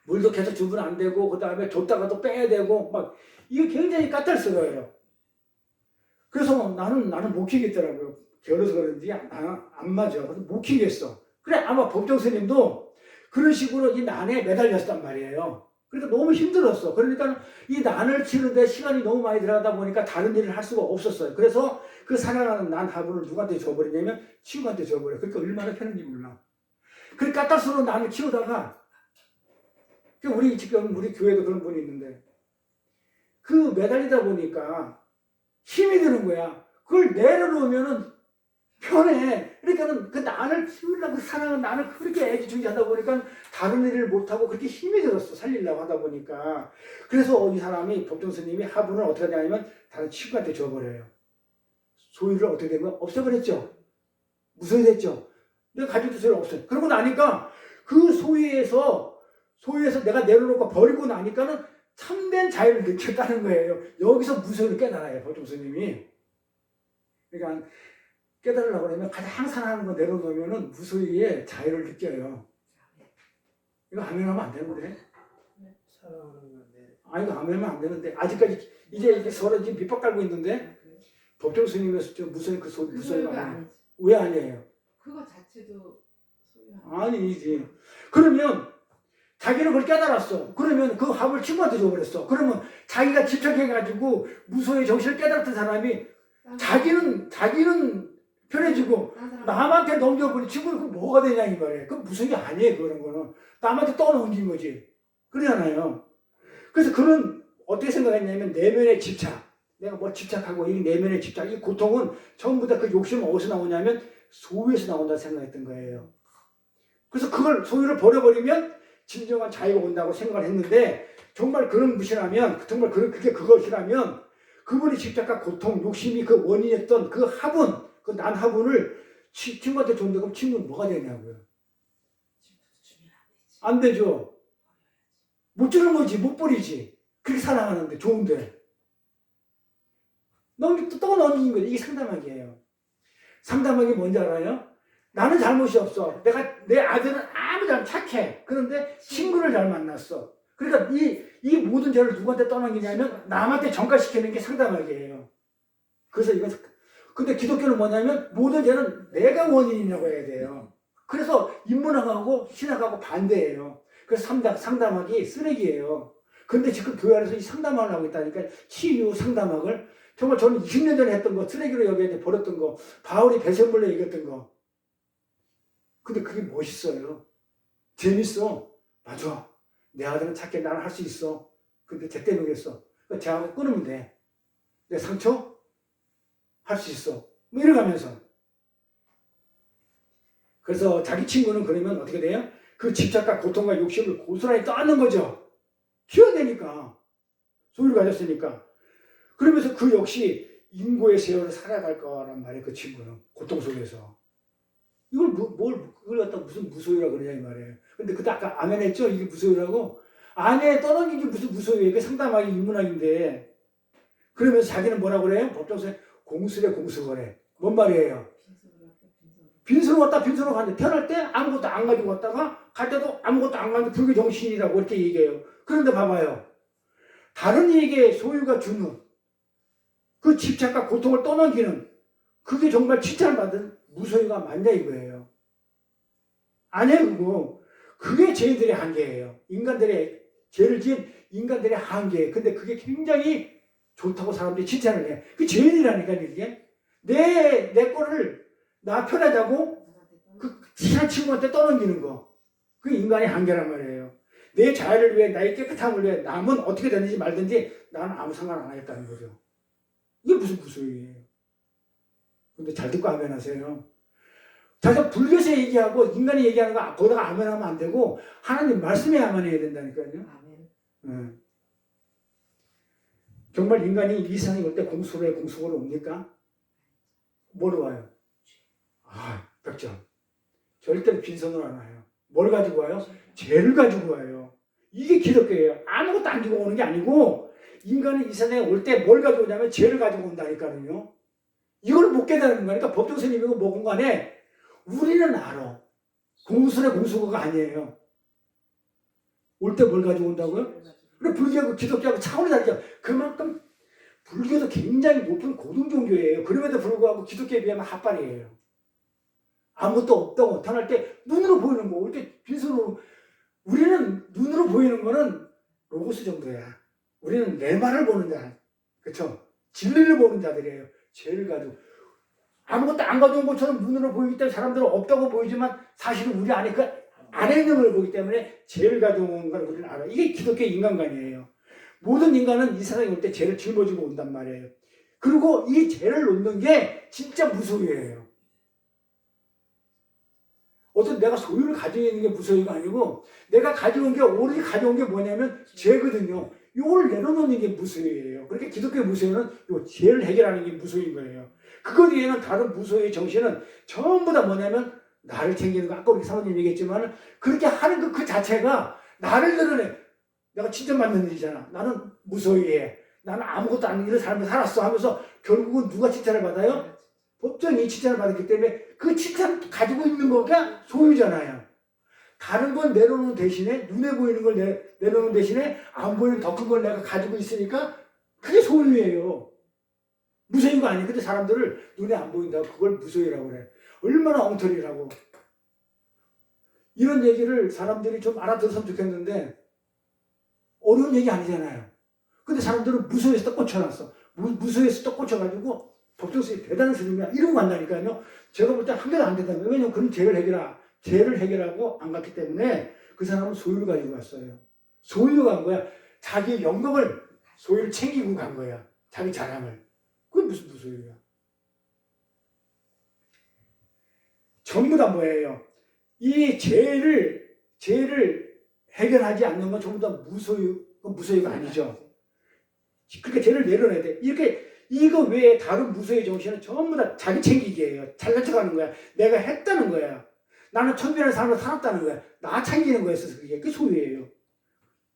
물도 계속 주면 안 되고 그 다음에 줬다가도 빼야 되고 막 이게 굉장히 까탈스러워요. 그래서 나는 못 키우겠더라고요. 게을러서 그런지 안 맞아. 그래서 못 키우겠어. 그래 아마 법정 스님도 그런 식으로 이 난에 매달렸단 말이에요. 그러니까 너무 힘들었어. 그러니까 이 난을 치는데 시간이 너무 많이 들어가다 보니까 다른 일을 할 수가 없었어요. 그래서 그 사랑하는 난 화분을 누구한테 줘버리냐면 친구한테 줘버려. 그러니까 얼마나 편한지 몰라. 그 까딱스러운 난을 키우다가 우리 지금 우리 교회도 그런 분이 있는데 그 매달리다 보니까 힘이 드는 거야. 그걸 내려놓으면은 편해. 그러니까는 그 난을 키우려고 사랑하는 난을 그렇게 애지중지하다 보니까 다른 일을 못하고 그렇게 힘이 들었어. 살리려고 하다 보니까. 그래서 이 사람이 법정 스님이 화분을 어떻게 하냐면 다른 친구한테 줘버려요. 소유를 어떻게 된 거야? 없애버렸죠. 무소유됐죠. 내가 가지고 소유를 없어요. 그러고 나니까 그 소유에서 내가 내려놓고 버리고 나니까는 참된 자유를 느꼈다는 거예요. 여기서 무소유를 깨달아요. 법정 스님이. 그러니까 깨달으려고 하면 가장 사랑하는 거 내려놓으면 무소유의 자유를 느껴요. 이거 아멘하면 안 되는데. 사랑하는 건데. 아, 이거 아멘하면 안 되는데. 아직까지 이제 서로 지금 밑밥 깔고 있는데 법정 스님에서 좀 무소유 무소유가 아니에요. 왜 아니에요? 그거 자체도 소유 아니지. 그러면 자기는 그걸 깨달았어. 그러면 그 화분을 친구한테 줘버렸어. 그러면 자기가 집착해가지고 무소유의 정신을 깨달았던 사람이 자기는 편해지고 남한테 넘겨버린 친구는 그 뭐가 되냐 이 말이에요. 그건 무슨 게 아니에요. 그런 거는 남한테 떠넘긴 거지. 그러잖아요. 그래서 그런 어떻게 생각했냐면 내면의 집착. 내가 뭐 집착하고 이 내면의 집착, 이 고통은 전부 다 그 욕심은 어디서 나오냐면 소유에서 나온다 생각했던 거예요. 그래서 그걸 소유를 버려버리면 진정한 자유가 온다고 생각을 했는데 정말 그런 무시라면 정말 그게 그것이라면 그분이 집착과 고통, 욕심이 그 원인이었던 그 화분, 그 난 화분을 친구한테 줬는데 그럼 친구는 뭐가 되냐고요. 안 되죠. 못 주는 거지, 못 버리지. 그렇게 사랑하는데 좋은데. 또 넘긴 거지. 이게 상담하기예요. 상담하기 뭔지 알아요? 나는 잘못이 없어. 내 아들은 아무 잘못 착해. 그런데 친구를 잘 만났어. 그러니까 이 모든 죄를 누구한테 떠넘기냐면 남한테 전가시키는 게 상담하기예요. 그래서 근데 기독교는 뭐냐면 모든 죄는 내가 원인이라고 해야 돼요. 그래서 인문학하고 신학하고 반대예요. 그래서 상담학이 쓰레기예요. 근데 지금 교회 안에서 이 상담학을 하고 있다니까 치유 상담학을 정말 저는 20년 전에 했던 거 쓰레기로 여기에 버렸던 거 바울이 배설물로 얘기했던 거 근데 그게 멋있어요. 재밌어. 맞아. 내 아들은 착해. 나는 할 수 있어. 근데 쟤 때문에 그랬어. 쟤하고 끊으면 돼. 내 상처? 할 수 있어. 뭐 이래가면서. 그래서 자기 친구는 그러면 어떻게 돼요? 그 집착과 고통과 욕심을 고스란히 떠안는 거죠. 키워내니까. 소유를 가졌으니까. 그러면서 그 역시 인고의 세월을 살아갈 거란 말이에요. 그 친구는. 고통 속에서. 그걸 갖다 무슨 무소유라고 그러냐 이 말이에요. 근데 그때 아까 아멘 했죠? 이게 무소유라고? 아내 떠넘긴 게 무슨 무소유예요? 이게 상담하기 인문학인데. 그러면서 자기는 뭐라고 그래요? 법정에서 공수래 공수거래. 뭔 말이에요? 빈수로 왔다 빈수로 갔는데 태어날 때 아무것도 안 가지고 왔다가 갈 때도 아무것도 안 가지고 불교 정신이라고 이렇게 얘기해요. 그런데 봐봐요. 다른 이에게 소유가 주는 그 집착과 고통을 떠넘기는 그게 정말 칭찬을 받은 무소유가 맞냐 이거예요. 아니에요 그거. 그게 죄인들의 한계예요. 인간들의 죄를 지은 인간들의 한계예요. 근데 그게 굉장히 좋다고 사람들이 칭찬을 해. 그 죄인이라니까 이게. 내 거를 나 편하다고 그 친한 친구한테 떠넘기는 거. 그게 인간의 한계란 말이에요. 내 자유를 위해 나의 깨끗함을 위해 남은 어떻게 되는지 말든지 나는 아무 상관 안 하겠다는 거죠. 이게 무슨 무소유예요. 근데 잘 듣고 아멘 하세요. 자기가 불교에서 얘기하고 인간이 얘기하는 거 거기다가 아멘 하면 안 되고 하나님 말씀에 아멘 해야 된다니까요. 아멘. 정말 인간이 이 세상에 올 때 공수로 옵니까? 뭐로 와요? 아, 100점. 절대로 빈손으로 안 와요. 뭘 가지고 와요? 죄를 가지고 와요. 이게 기독교예요. 아무것도 안 주고 오는 게 아니고 인간은 이 세상에 올 때 뭘 가지고 오냐면 죄를 가지고 온다니까요. 이걸 못 깨달은 거니까 법정 스님이고 뭐건 간에 우리는 알아. 공수의 공수가 아니에요. 올 때 뭘 가지고 온다고요? 그래 불교하고 기독교하고 차원이 다르죠. 그만큼 불교도 굉장히 높은 고등 종교예요. 그럼에도 불구하고 기독교에 비하면 핫발이에요. 아무것도 없다고 나타날 때 눈으로 보이는 거, 이렇게 빈손으로 우리는 눈으로 보이는 거는 로고스 정도야. 우리는 내 말을 보는 자, 그렇죠? 진리를 보는 자들이에요. 죄를 가지고 아무것도 안 가져온 것처럼 눈으로 보이기 때문에 사람들은 없다고 보이지만 사실은 우리 안에 그 안에 있는 걸 보기 때문에 죄를 가져온 걸 우리는 알아. 이게 기독교의 인간관이에요. 모든 인간은 이 세상에 올 때 죄를 짊어지고 온단 말이에요. 그리고 이 죄를 놓는 게 진짜 무소유예요. 어떤 내가 소유를 가지고 있는 게 무소유가 아니고 내가 가져온 게 오로지 가져온 게 뭐냐면 죄거든요. 이걸 내려놓는 게 무소유예요. 그렇게 기독교의 무소유는 요 죄를 해결하는 게 무소유인 거예요. 그것 외에는 다른 무소유의 정신은 전부 다 뭐냐면 나를 챙기는 거, 아까 우리 사모님 얘기했지만 그렇게 하는 그 자체가 나를 드러내. 내가 칭찬받는 일이잖아. 나는 무소유해. 나는 아무것도 안 이런 삶을 살았어 하면서 결국은 누가 칭찬을 받아요? 법정이 칭찬을 받았기 때문에 그 칭찬 가지고 있는 거가 소유잖아요. 다른 건 내려놓는 대신에 눈에 보이는 걸 내려놓는 대신에 안 보이는 더 큰 걸 내가 가지고 있으니까 그게 소유예요. 무소유가 아니에요. 근데 사람들을 눈에 안 보인다고 그걸 무소유라고 그래. 얼마나 엉터리라고. 이런 얘기를 사람들이 좀 알아들었으면 좋겠는데 어려운 얘기 아니잖아요. 근데 사람들은 무소유에서 또 꽂혀놨어. 무소유에서 또 꽂혀가지고 법정스님 대단한 스님이야 이러고 간다니까요. 제가 볼 때 한 개도 안 된다면 왜냐면 그런 죄를 해결하고 안 갔기 때문에 그 사람은 소유를 가지고 갔어요. 소유가 간 거야. 자기의 영광을 소유를 챙기고 간 거야. 자기 자랑을. 그게 무슨 무소유야. 전부 다 뭐예요? 이 죄를 해결하지 않는 건 전부 다 무소유가 아니죠. 그러니까 죄를 내려놔야 돼. 이거 외에 다른 무소유의 정신은 전부 다 자기 챙기기예요. 잘난 척하는 거야. 내가 했다는 거야. 나는 천변의 삶을 살았다는 거야. 나 챙기는 거였어. 그게 소유예요.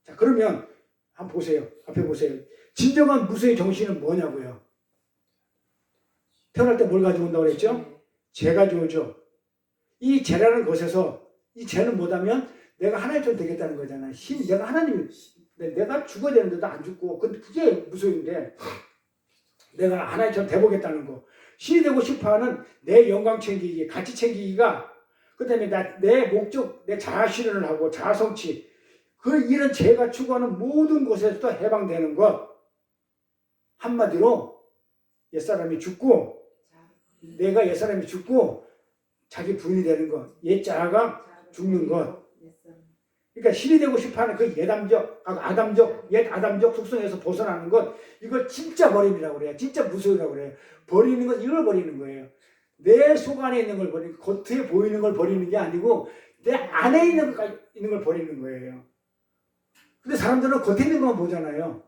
자, 그러면 한번 보세요. 앞에 보세요. 진정한 무소유의 정신은 뭐냐고요? 태어날 때 뭘 가지고 온다고 그랬죠? 죄 가지고 오죠. 이 죄라는 것에서 이 죄는 뭐냐면 내가 하나님처럼 되겠다는 거잖아요. 내가 하나님, 내가 죽어야 되는데도 안 죽고, 근데 그게 무소유인데 내가 하나님처럼 돼보겠다는 거. 신이 되고 싶어하는 내 영광 챙기기, 가치 챙기기가 그 다음에 내 목적, 내 자아실현을 하고 자아성취 이런 죄가 추구하는 모든 곳에서도 해방되는 것. 한마디로 옛사람이 죽고 내가 옛사람이 죽고 자기 부인이 되는 것. 옛자아가 죽는 것. 그러니까 신이 되고 싶어하는 그 옛 아담적 속성에서 벗어나는 것, 이걸 진짜 버림이라고 그래요. 진짜 무소유라고 그래요. 버리는 건 이걸 버리는 거예요. 내 속 안에 있는 걸 버리는, 겉에 보이는 걸 버리는 게 아니고 내 안에 있는 걸 버리는 거예요. 근데 사람들은 겉에 있는 것만 보잖아요.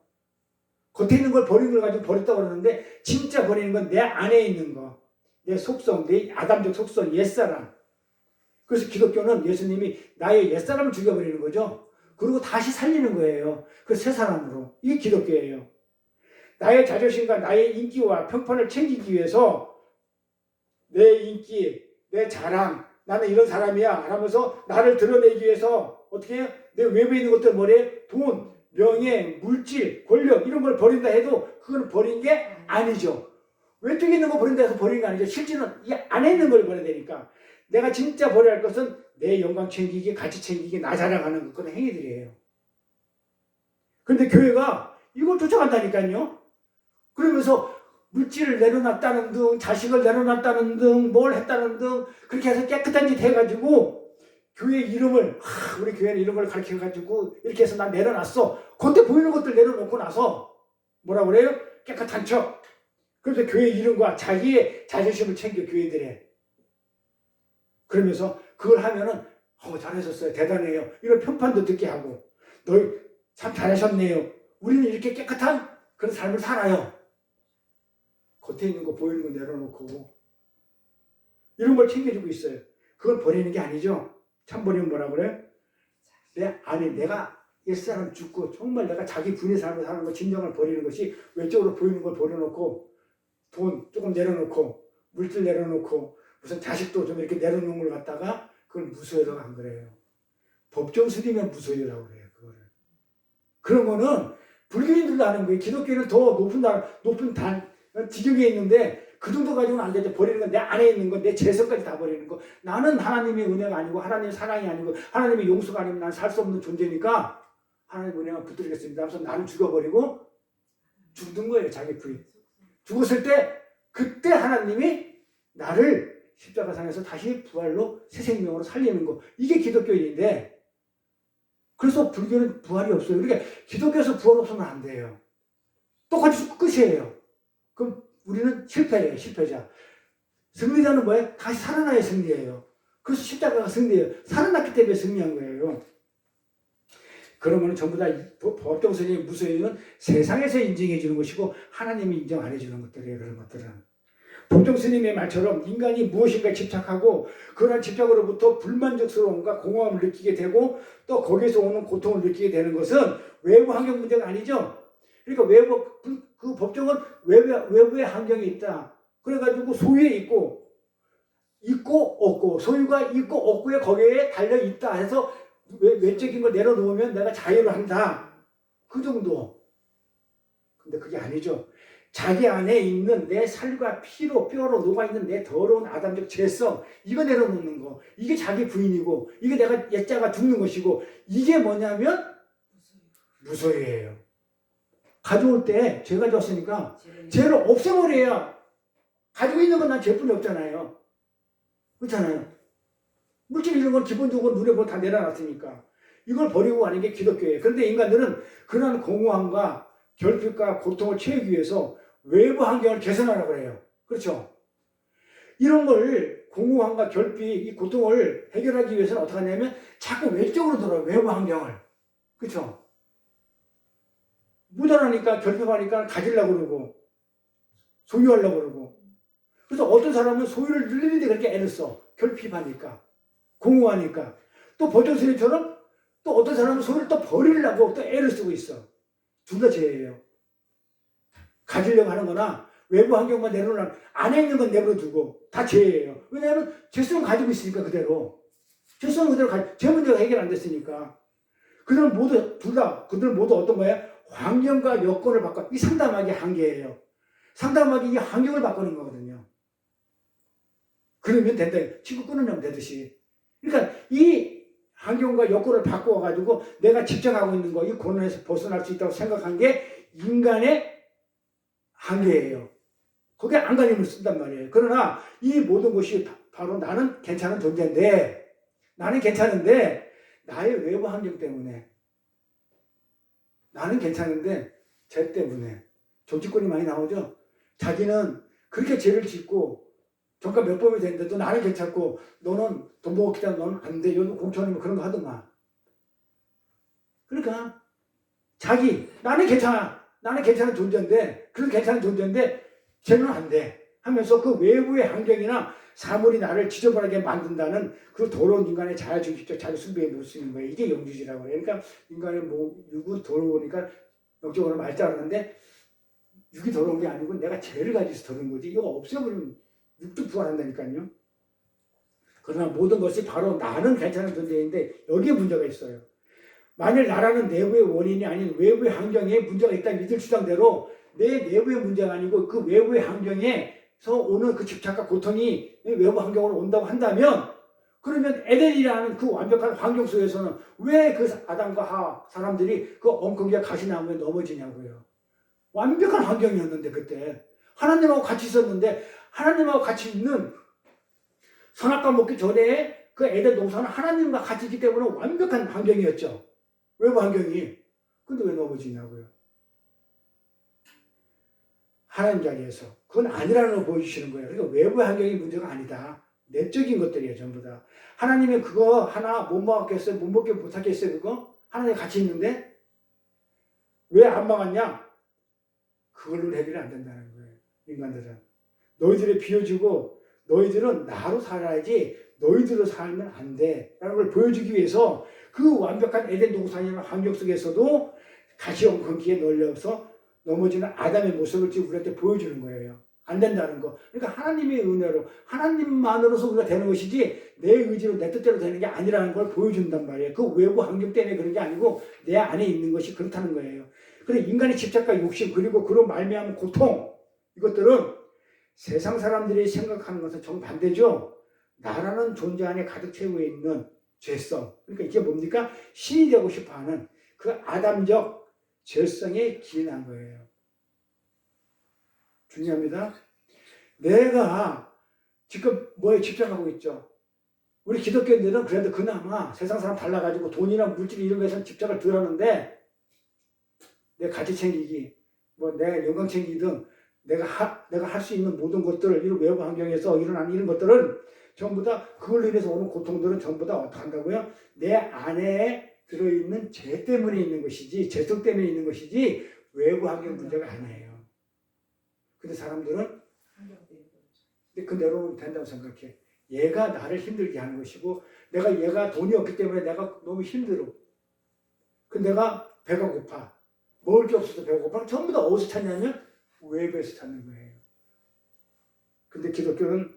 겉에 있는 걸 버리는 걸 가지고 버렸다고 그러는데 진짜 버리는 건 내 안에 있는 거. 내 속성, 내 아담적 속성, 옛사람. 그래서 기독교는 예수님이 나의 옛사람을 죽여버리는 거죠. 그리고 다시 살리는 거예요. 그 새 사람으로. 이게 기독교예요. 나의 자존심과 나의 인기와 평판을 챙기기 위해서 내 인기, 내 자랑, 나는 이런 사람이야 하면서 나를 드러내기 위해서 어떻게 해요? 내 외부에 있는 것들 뭐래? 돈, 명예, 물질, 권력 이런 걸 버린다 해도 그건 버린 게 아니죠. 외쪽에 있는 거 버린다 해서 버린 게 아니죠. 실제는 이 안에 있는 걸 버려야 되니까. 내가 진짜 버려야 할 것은 내 영광 챙기기, 가치 챙기기, 나 자랑하는 그런 행위들이에요. 그런데 교회가 이걸 쫓아간다니까요. 그러면서 물질을 내려놨다는 등, 자식을 내려놨다는 등, 뭘 했다는 등 그렇게 해서 깨끗한 짓 해가지고 교회 이름을 우리 교회는 이런 걸 가르쳐가지고 이렇게 해서 난 내려놨어. 겉에 보이는 것들 내려놓고 나서 뭐라 그래요? 깨끗한 척. 그래서 교회 이름과 자기의 자존심을 챙겨 교회들에. 그러면서 그걸 하면은 잘하셨어요. 대단해요. 이런 평판도 듣게 하고 너희 참 잘하셨네요. 우리는 이렇게 깨끗한 그런 삶을 살아요. 겉에 있는 거 보이는 거 내려놓고 이런 걸 챙겨주고 있어요. 그걸 버리는 게 아니죠. 참버리면 뭐라 그래? 내 안에 내가 옛사람 죽고 정말 내가 자기 분의 삶을 사는 거 진정을 버리는 것이 외적으로 보이는 걸 버려놓고 돈 조금 내려놓고 물질 내려놓고 무슨 자식도 좀 이렇게 내려놓은 걸 갖다가 그걸 무소유라고 안 그래요. 법정 스님은 무소유라고 그래요. 그거를. 그런 거는 불교인들도 아는 거예요. 기독교는 더 높은 지경에 있는데 그 정도 가지고는 안 되죠. 버리는 건 내 안에 있는 거, 내 재성까지 다 버리는 거. 나는 하나님의 은혜가 아니고 하나님의 사랑이 아니고 하나님의 용서가 아니면 난 살 수 없는 존재니까 하나님의 은혜만 붙들겠습니다. 그래서 나는 죽어버리고 죽는 거예요. 자기 부인. 죽었을 때 그때 하나님이 나를 십자가상에서 다시 부활로 새 생명으로 살리는 거. 이게 기독교인인데 그래서 불교는 부활이 없어요. 그러니까 기독교에서 부활 없으면 안 돼요. 똑같이 끝이에요. 그럼 우리는 실패예요. 실패자. 승리자는 뭐예요? 다시 살아나야 승리예요. 그래서 십자가가 승리예요. 살아났기 때문에 승리한 거예요. 그러면 전부 다 법정 스님의 무소유는 세상에서 인정해 주는 것이고 하나님이 인정 안 해주는 것들이에요. 그런 것들은. 법정 스님의 말처럼 인간이 무엇인가에 집착하고 그런 집착으로부터 불만족스러움과 공허함을 느끼게 되고 또 거기에서 오는 고통을 느끼게 되는 것은 외부 환경 문제가 아니죠. 그러니까 그 법정은 외부의 환경이 있다. 그래가지고 소유에 있고 없고 소유가 있고 없고에 거기에 달려 있다 해서 외적인 걸 내려놓으면 내가 자유를 한다. 그 정도. 근데 그게 아니죠. 자기 안에 있는 내 살과 피로 뼈로 녹아있는 내 더러운 아담적 죄성 이거 내려놓는 거. 이게 자기 부인이고 이게 내가 옛자가 죽는 것이고 이게 뭐냐면 무소유예요. 가져올 때 죄 가져왔으니까 죄를 없애버려야 가지고 있는 건 난 죄뿐이 없잖아요. 그렇잖아요. 물질 이런 건 기본적으로 눈에 보고 다 내려놨으니까 이걸 버리고 가는 게 기독교예요. 그런데 인간들은 그런 공허함과 결핍과 고통을 채우기 위해서 외부 환경을 개선하라고 해요. 그렇죠? 이런 걸 공허함과 결핍, 이 고통을 해결하기 위해서는 어떻게 하냐면 자꾸 외적으로 들어요. 외부 환경을. 그렇죠? 무단하니까 결핍하니까 가지려고 그러고 소유하려고 그러고 그래서 어떤 사람은 소유를 늘리는데 그렇게 애를 써. 결핍하니까 공허하니까 또 법정스님처럼 또 어떤 사람은 소유를 또 버리려고 또 애를 쓰고 있어. 둘 다 죄예요. 가지려고 하는 거나 외부 환경만 내려놓으면 안에 있는 건 내버려두고 다 죄예요. 왜냐하면 죄성을 가지고 있으니까 그대로. 죄성은 그대로 죄 문제가 해결 안 됐으니까. 그들은 모두 어떤 거야? 환경과 여건을 바꿔. 이 상담하기 한계예요. 상담하기 이 환경을 바꾸는 거거든요. 그러면 된다. 친구 끊으면 되듯이. 그러니까 이 환경과 여건을 바꿔가지고 내가 집착하고 있는 거, 이 고난에서 벗어날 수 있다고 생각한 게 인간의 한계예요. 거기에 안간힘을 쓴단 말이에요. 그러나 이 모든 것이 바로 나는 괜찮은 존재인데, 나는 괜찮은데, 나의 외부 환경 때문에, 나는 괜찮은데, 죄 때문에, 정치권이 많이 나오죠? 자기는 그렇게 죄를 짓고, 정가 몇 범이 됐는데도 나는 괜찮고, 너는 돈 먹었기 때문에 너는 안 돼. 너는 공천이면 그런 거 하더만. 그러니까, 나는 괜찮아. 나는 괜찮은 존재인데, 그래도 괜찮은 존재인데, 쟤는 안 돼. 하면서 그 외부의 환경이나 사물이 나를 지저분하게 만든다는 그 더러운 인간의 자아중심적 자기숭배에 놓을 수 있는 거예요. 이게 영주지라고 해요. 그러니까 인간의 육은 더러우니까 영적으로 말자하는데, 육이 더러운 게 아니고 내가 죄를 가지고서 더러운 거지. 이거 없애버리면 육도 부활한다니까요. 그러나 모든 것이 바로 나는 괜찮은 존재인데, 여기에 문제가 있어요. 만일 나라는 내부의 원인이 아닌 외부의 환경에 문제가 있다는 이들 주장대로 내 내부의 문제가 아니고 그 외부의 환경에서 오는 그 집착과 고통이 외부 환경으로 온다고 한다면 그러면 에덴이라는 그 완벽한 환경 속에서는 왜 그 아담과 하와 사람들이 그 엉뚱하게 가시나무에 넘어지냐고요. 완벽한 환경이었는데 그때 하나님하고 같이 있었는데 하나님하고 같이 있는 선악과 먹기 전에 그 에덴 동산은 하나님과 같이 있기 때문에 완벽한 환경이었죠. 외부 환경이. 근데 왜 넘어지냐고요. 하나님 자리에서. 그건 아니라는 걸 보여주시는 거예요. 그러니까 외부 환경이 문제가 아니다. 내적인 것들이에요. 전부 다. 하나님이 그거 하나 못 먹겠어요? 못 먹게 못하겠어요? 그거? 하나님 같이 있는데? 왜 안 막았냐? 그걸로 해결이 안 된다는 거예요. 인간들은. 너희들이 비워주고 너희들은 나로 살아야지 너희들로 살면 안 돼 라는 걸 보여주기 위해서 그 완벽한 에덴 동산이라는 환경 속에서도 가시형 건기에 널려서 넘어지는 아담의 모습을 지금 우리한테 보여주는 거예요. 안 된다는 거. 그러니까 하나님의 은혜로 하나님만으로서 우리가 되는 것이지 내 의지로 내 뜻대로 되는 게 아니라는 걸 보여준단 말이에요. 그 외부 환경 때문에 그런 게 아니고 내 안에 있는 것이 그렇다는 거예요. 그래서 인간의 집착과 욕심 그리고 그런 말미암은 고통 이것들은 세상 사람들이 생각하는 것은 정반대죠. 나라는 존재 안에 가득 채워 있는 죄성. 그러니까 이게 뭡니까? 신이 되고 싶어하는 그 아담적 죄성에 기인한 거예요. 중요합니다. 내가 지금 뭐에 집착하고 있죠? 우리 기독교인들은 그래도 그나마 세상 사람 달라가지고 돈이나 물질 이런 거에서 집착을 덜 하는데 내 가치 챙기기, 뭐 내 영광 챙기기 등 내가 할 수 있는 모든 것들을 이런 외부 환경에서 일어나는 이런 것들은 전부 다 그걸로 인해서 오는 고통들은 전부 다 어떻게 한다고요? 내 안에 들어있는 죄 때문에 있는 것이지 죄성 때문에 있는 것이지 외부 환경 문제가 아니에요. 근데 사람들은 그 내로는 된다고 생각해. 얘가 나를 힘들게 하는 것이고 얘가 돈이 없기 때문에 내가 너무 힘들어. 내가 배가 고파. 먹을 게 없어서 배가 고파. 전부 다 어디서 찾냐면 외부에서 찾는 거예요. 근데 기독교는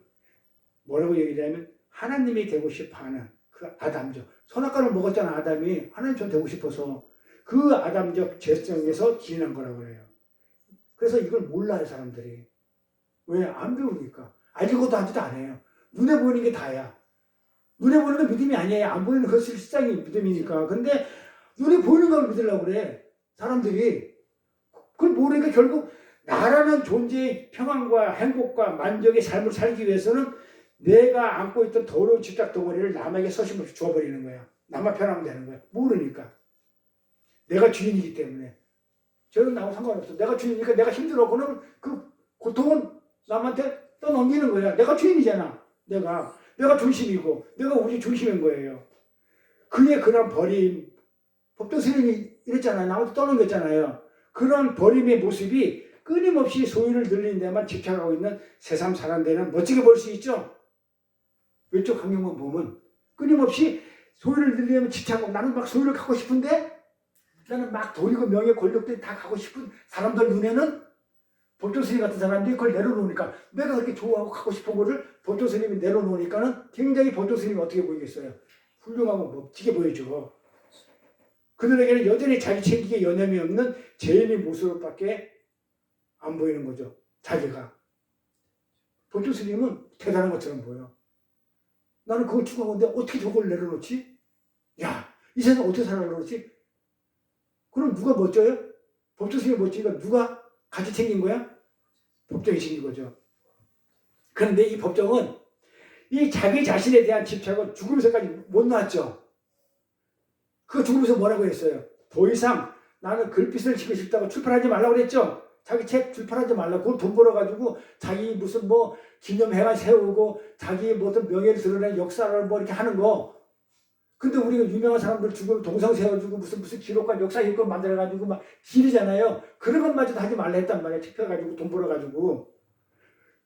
뭐라고 얘기하냐면 하나님이 되고 싶어하는 그 아담적 선악과를 먹었잖아. 아담이 하나님처럼 되고 싶어서 그 아담적 죄성에서 기인한 거라고 그래요. 그래서 이걸 몰라요 사람들이. 왜? 안 배우니까. 알고도 하지도 않아요. 눈에 보이는 게 다야. 눈에 보이는 건 믿음이 아니에요. 안 보이는 건 실상이 믿음이니까. 근데 눈에 보이는 걸 믿으려고 그래 사람들이. 그걸 모르니까 결국 나라는 존재의 평안과 행복과 만족의 삶을 살기 위해서는 내가 안고 있던 더러운 집착 덩어리를 남에게 서심없이 주어버리는 거야. 나만 편하면 되는 거야. 모르니까. 내가 주인이기 때문에. 저는 나하고 상관없어. 내가 주인이니까 내가 힘들어. 그러면 그 고통은 남한테 떠넘기는 거야. 내가 주인이잖아. 내가 중심이고 내가 우리 중심인 거예요. 그의 그런 버림. 법정 스님이 이랬잖아요. 나한테 떠넘겼잖아요. 그런 버림의 모습이 끊임없이 소유를 늘리는 데만 집착하고 있는 세상 사람들은 멋지게 볼 수 있죠. 왼쪽 환경만 보면 끊임없이 소유를 늘리면 집착하고 나는 막 소유를 갖고 싶은데 나는 막 돈이고 명예 권력들이 다 가고 싶은 사람들 눈에는 법조 스님 같은 사람들이 그걸 내려놓으니까 내가 그렇게 좋아하고 갖고 싶은 거를 법조 스님이 내려놓으니까는 굉장히 법조 스님이 어떻게 보이겠어요? 훌륭하고 멋지게 보여줘. 그들에게는 여전히 자기 챙기기에 여념이 없는 죄인의 모습밖에 안 보이는 거죠. 자기가. 법조 스님은 대단한 것처럼 보여. 나는 그걸 추구하는데 어떻게 저걸 내려놓지? 야, 이 세상 어떻게 살아가려고 그러지? 그럼 누가 멋져요? 법조 스님이 멋지니까 누가 같이 챙긴 거야? 법정이 챙긴 거죠. 그런데 이 법정은 이 자기 자신에 대한 집착은 죽으면서까지 못 놨죠. 그 죽으면서 뭐라고 했어요? 더 이상 나는 글빛을 쓰고 싶다고 출판하지 말라고 그랬죠. 자기 책 출판하지 말라고. 그걸 돈 벌어가지고 자기 무슨 뭐 기념회관 세우고 자기 무슨 명예를 드러낸 역사를 뭐 이렇게 하는 거. 근데 우리가 유명한 사람들 죽으면 동상 세워주고 무슨 기록관 역사 일권 만들어가지고 막 기리잖아요. 그런 것마저도 하지 말라 했단 말이야. 투표해가지고 돈 벌어가지고.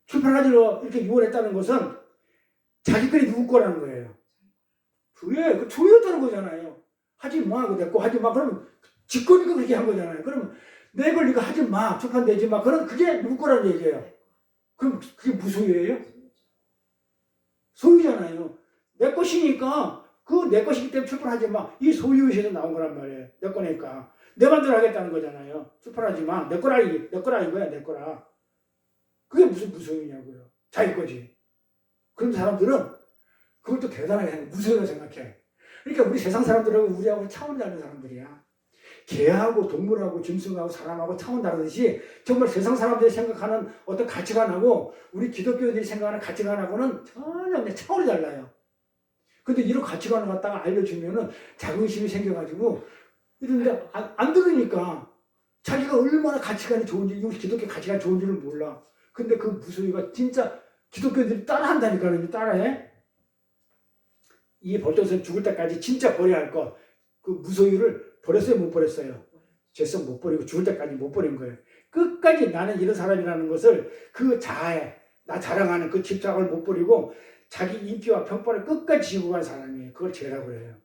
출판하기로 이렇게 유언했다는 것은 자기 글이 누구 거라는 거예요. 그게 그 조였다는 거잖아요. 하지 마. 그거 내 거 하지 마. 그러면 직권이니까 그렇게 한 거잖아요. 그러면 내 걸 네가 하지 마. 출판되지 마. 그럼 그게 누구 거라는 얘기예요. 그럼 그게 무슨 소유예요? 소유잖아요. 내 것이니까 그 내 것이기 때문에 출판하지 마. 이 소유의식에서 나온 거란 말이에요. 내 거니까. 내 맘대로 하겠다는 거잖아요. 출판하지 마. 내 거라 이거야. 내 거라. 그게 무슨 무소유냐고요. 자기 거지. 그런 사람들은 그걸 또 대단하게 생각해. 무소유라고 생각해. 그러니까 우리 세상 사람들하고 우리하고 차원이 다른 사람들이야. 개하고 동물하고 짐승하고 사람하고 차원 다르듯이 정말 세상 사람들이 생각하는 어떤 가치관하고 우리 기독교인들이 생각하는 가치관하고는 전혀 차원이 달라요. 근데 이런 가치관을 갖다가 알려주면은 자긍심이 생겨가지고 이런데 안 들으니까 자기가 얼마나 가치관이 좋은지, 우리 기독교 가치관이 좋은지를 몰라. 근데 그 무소유가 진짜 기독교인들이 따라한다니까요. 따라해. 이 법정선 죽을 때까지 진짜 버려야 할 것. 그 무소유를 버렸어요? 못 버렸어요? 죄성 못 버리고 죽을 때까지 못 버린 거예요. 끝까지 나는 이런 사람이라는 것을 그 자아에 나 자랑하는 그 집착을 못 버리고 자기 인기와 평판을 끝까지 지고 간 사람이에요. 그걸 죄라고 해요.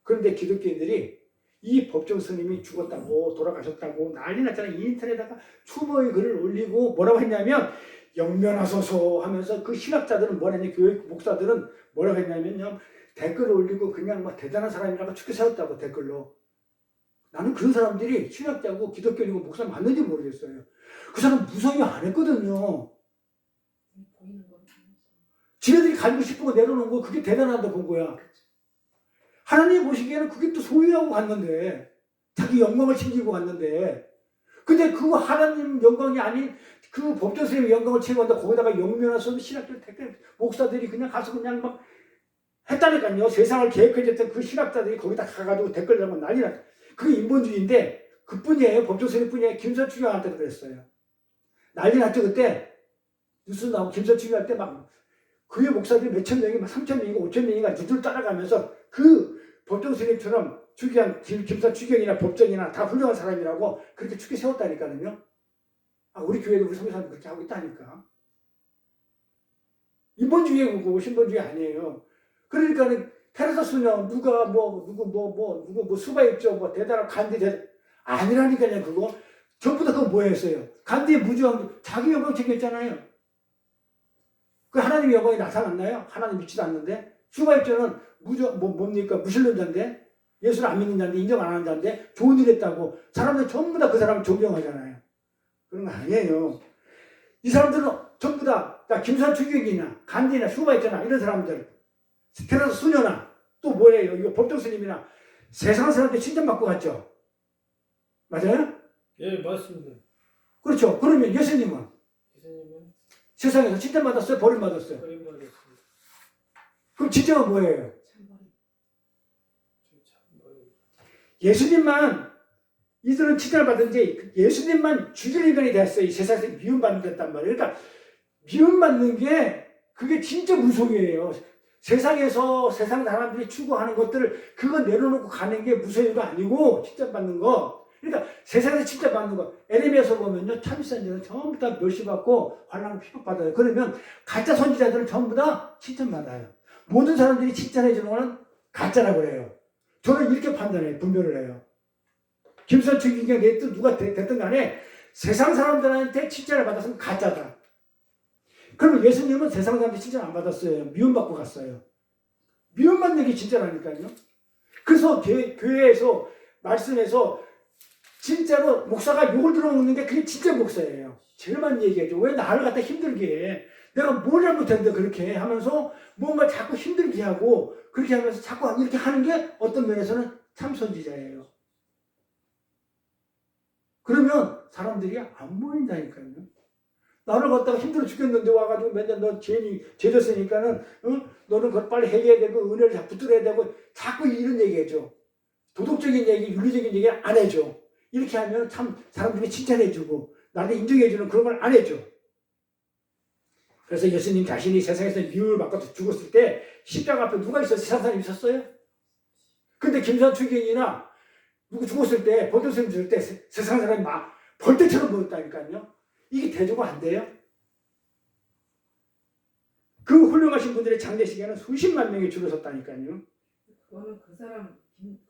그런데 기독교인들이 이 법정 스님이 죽었다고 돌아가셨다고 난리 났잖아요. 인터넷에다가 추모의 글을 올리고 뭐라고 했냐면 영면하소서 하면서 그 신학자들은 뭐라 했냐, 교회 목사들은 뭐라고 했냐면요, 댓글을 올리고 그냥 막 대단한 사람이라고 축켜 세웠다고 댓글로. 나는 그런 사람들이 신학자고 기독교인이고 목사 맞는지 모르겠어요. 그 사람 무성이 안 했거든요. 보이는 건 지네들이 가지고 싶은 거 내려놓은 거 그게 대단하다 본 거야. 하나님 보시기에는 그게 또 소유하고 갔는데, 자기 영광을 챙기고 갔는데, 근데 그거 하나님 영광이 아닌 그 법정 스님의 영광을 채우는데 거기다가 영면화서 신학들 댓글 목사들이 그냥 가서 그냥 막 했다니까요. 세상을 계획해줬던 그 신학자들이 거기다 가가지고 댓글 달고 난리 났. 그게 인본주의인데 그뿐이에요. 법정 스님 뿐이에요. 김선충한테도 그랬어요. 난리 났죠 그때. 뉴스 나오고 김선충 할때 막 그의 목사들이 몇천 명이 막 3천 명이고 5천 명이가 누들 따라가면서 그 법정 스님처럼 추기한 김사 추경이나 법정이나 다 훌륭한 사람이라고 그렇게 축에 세웠다니까요. 아, 우리 교회도 우리 성교사도 그렇게 하고 있다니까. 인본주의고 신본주의 아니에요. 그러니까는 테레사 수녀 누가 누구 수바 있죠, 뭐 대단한 간디 아니라니까요. 그거 전부 다 그거 뭐였어요? 간디의 무주한 자기 영광 챙겼잖아요. 그 하나님의 영광이 나타났나요? 하나님 믿지도 않는데. 수바 입자는 뭡니까? 무신론자인데, 예수를 안 믿는 자인데, 인정 안 하는 자인데, 좋은 일 했다고 사람들 전부 다 그 사람을 존경하잖아요. 그런 거 아니에요. 이 사람들은 전부 다 김산 추격이나 간디나 수바 있잖아, 이런 사람들, 테라스 수녀나 또 뭐예요? 이거 법정 스님이나 세상 사람한테 칭찬받고 갔죠. 맞아요? 예, 맞습니다. 그렇죠. 그러면 예수님은 기사님은 세상에서 칭찬받았어요? 버림받았어요? 버림받았습니다. 그럼 진짜가 뭐예요? 참벌이. 예수님만, 이들은 칭찬을 받은지 예수님만 죽일 인간이 됐어요. 이 세상에서 미움받는 됐단 말이에요. 그러니까 미움받는 게 그게 진짜 무속이에요. 세상에서 세상 사람들이 추구하는 것들을 그거 내려놓고 가는 게 무속이가 아니고 칭찬받는 거. 그러니까 세상에서 칭찬받는 거. 에레미야서 보면요, 참선자들은 전부 다 멸시받고 환난을 핍박받아요. 그러면 가짜 선지자들은 전부 다 칭찬받아요. 모든 사람들이 칭찬해 주는 거는 가짜라고 해요. 저는 이렇게 판단해요. 분별을 해요. 김선충이가 됐든 누가 됐든 간에 세상 사람들한테 칭찬을 받았으면 가짜다. 그러면 예수님은 세상 사람한테 칭찬 안 받았어요. 미움받고 갔어요. 미움받는 게 진짜라니까요. 그래서 교회에서 말씀에서 진짜로 목사가 욕을 들어먹는 게 그게 진짜 목사예요. 제일 많이 얘기하죠. 왜 나를 갖다 힘들게 해? 내가 뭘 잘못했는데 그렇게 하면서 뭔가 자꾸 힘들게 하고 그렇게 하면서 자꾸 이렇게 하는 게 어떤 면에서는 참 선지자예요. 그러면 사람들이 안 모인다니까요. 나를 갖다가 힘들어 죽겠는데 와가지고 맨날 너 죄니 죄졌으니까는 너는 그걸 빨리 해결해야 되고 은혜를 다 붙들어야 되고 자꾸 이런 얘기해줘. 도덕적인 얘기, 윤리적인 얘기 안 해줘. 이렇게 하면 참 사람들이 칭찬해주고 나한테 인정해주는 그런 걸 안 해줘. 그래서 예수님 자신이 세상에서 미움을 받고 죽었을 때 십자가 앞에 누가 있었어요? 세상 사람이 있었어요? 근데 김산추경이나 누구 죽었을 때 보도쌤 죽을 때 세상 사람이 막 벌떼처럼 보였다니까요. 이게 대조가 안 돼요? 그 훌륭하신 분들의 장례식에는 수십만 명이 줄을 섰다니까요. 그거는 그 사람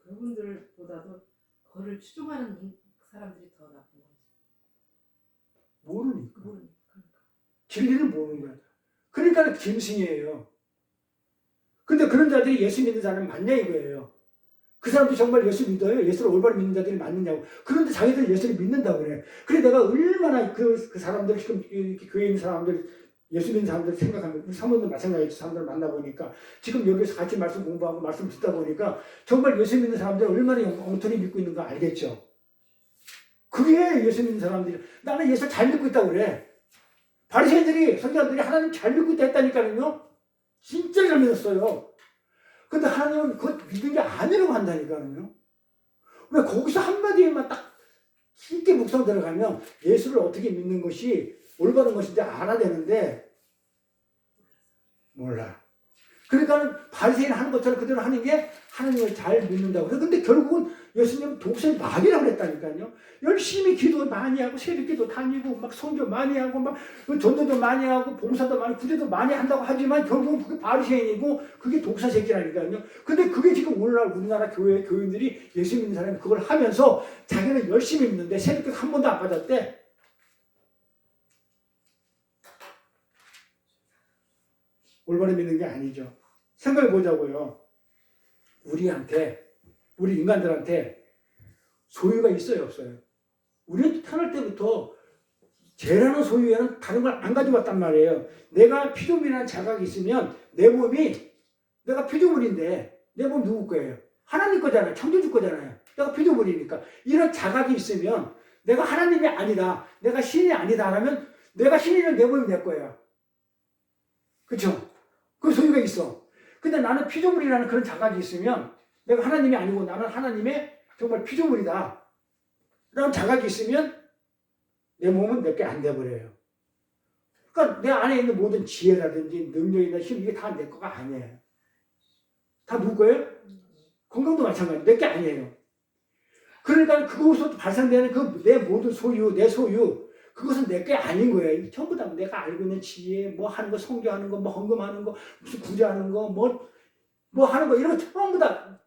그분들보다도 그거를 추종하는 사람들이 더 나쁜 거죠. 모르니까. 그러니까. 진리를 모르는 거야. 그러니까 짐승이에요. 근데 그런 자들이 예수 믿는 사람은 맞냐 이거예요. 그 사람들이 정말 예수 믿어요? 예수를 올바로 믿는 자들이 맞느냐고. 그런데 자기들 예수를 믿는다고 그래. 그래 내가 얼마나 그 사람들 지금 이렇게 교회에 있는 사람들 예수 믿는 사람들 생각하면 우리 사모님도 마찬가지로 사람들 만나보니까 지금 여기서 같이 말씀 공부하고 말씀 듣다 보니까 정말 예수 믿는 사람들 얼마나 엉터리 믿고 있는 거 알겠죠. 그게 예수 믿는 사람들이 나는 예수 잘 믿고 있다고 그래. 바리새인들이 선지자들이 하나님 잘 믿고 있다 했다니까요. 진짜 잘 믿었어요. 근데 하나님은 그것 믿은 게 아니라고 한다니까요. 왜 거기서 한마디에만 딱 깊게 묵상 들어가면 예수를 어떻게 믿는 것이 올바른 것인지 알아야 되는데 몰라. 그러니까는 바리새인 하는 것처럼 그대로 하는 게 하나님을 잘 믿는다고. 근데 결국은 예수님은 독수리 마귀라고 그랬다니까요. 열심히 기도 많이 하고 새벽기도 다니고 막 선교 많이 하고 막 전도도 많이 하고 봉사도 많이 구제도 많이 한다고 하지만 결국은 그게 바리새인이고 그게 독사 새끼라니까요. 근데 그게 지금 오늘날 우리나라 교회 교인들이 예수 믿는 사람이 그걸 하면서 자기는 열심히 믿는데 새벽기도 한 번도 안 빠졌대. 올바로 믿는 게 아니죠. 생각해 보자고요. 우리 인간들한테 소유가 있어요, 없어요? 우리는 태어날 때부터 죄라는 소유에는 다른 걸 안 가져왔단 말이에요. 내가 피조물이라는 자각이 있으면 내 몸이 내가 피조물인데 내 몸 누구 거예요? 하나님 거잖아요. 창조주 거잖아요. 내가 피조물이니까. 이런 자각이 있으면 내가 하나님이 아니다. 내가 신이 아니다. 라면 내가 신이면 내 몸이 내 거예요. 그렇죠? 그 소유가 있어. 근데 나는 피조물이라는 그런 자각이 있으면 내가 하나님이 아니고 나는 하나님의 정말 피조물이다. 라는 자각이 있으면 내 몸은 몇 개 안 돼버려요. 그러니까 내 안에 있는 모든 지혜라든지 능력이나 힘 이게 다 내 거가 아니에요. 다 누구 거예요? 건강도 마찬가지. 내 게 아니에요. 그러니까 그것으로 발생되는 그 내 모든 소유, 내 소유 그것은 내 게 아닌 거예요. 전부 다 내가 알고 있는 지혜, 뭐 하는 거, 성교하는 거, 뭐 헌금하는 거, 무슨 구제하는 거, 뭐 하는 거, 이런 거 전부 다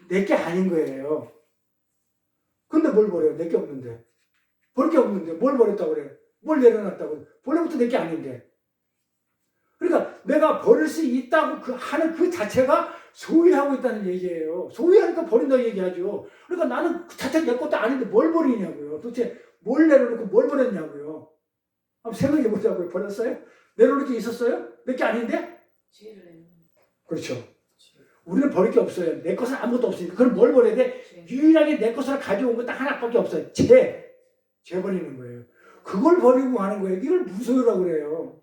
내 게 아닌 거예요. 근데 뭘 버려요? 내 게 없는데. 볼 게 없는데 뭘 버렸다고 그래요? 뭘 내려놨다고 그래요? 본래부터 내 게 아닌데. 그러니까 내가 버릴 수 있다고 하는 그 자체가 소유하고 있다는 얘기예요. 소유하니까 버린다고 얘기하죠. 그러니까 나는 그 자체가 내 것도 아닌데 뭘 버리냐고요. 도대체 뭘 내려놓고 뭘 버렸냐고요. 한번 생각해 보자고요. 버렸어요? 내려놓을 게 있었어요? 내 게 아닌데? 죄를 내는. 그렇죠. 우리는 버릴 게 없어요. 내 것은 아무것도 없으니까. 그럼 뭘 버려야 돼? 유일하게 내 것을 가져온 건 딱 하나밖에 없어요. 죄 버리는 거예요. 그걸 버리고 하는 거예요. 이걸 무소유라고 그래요.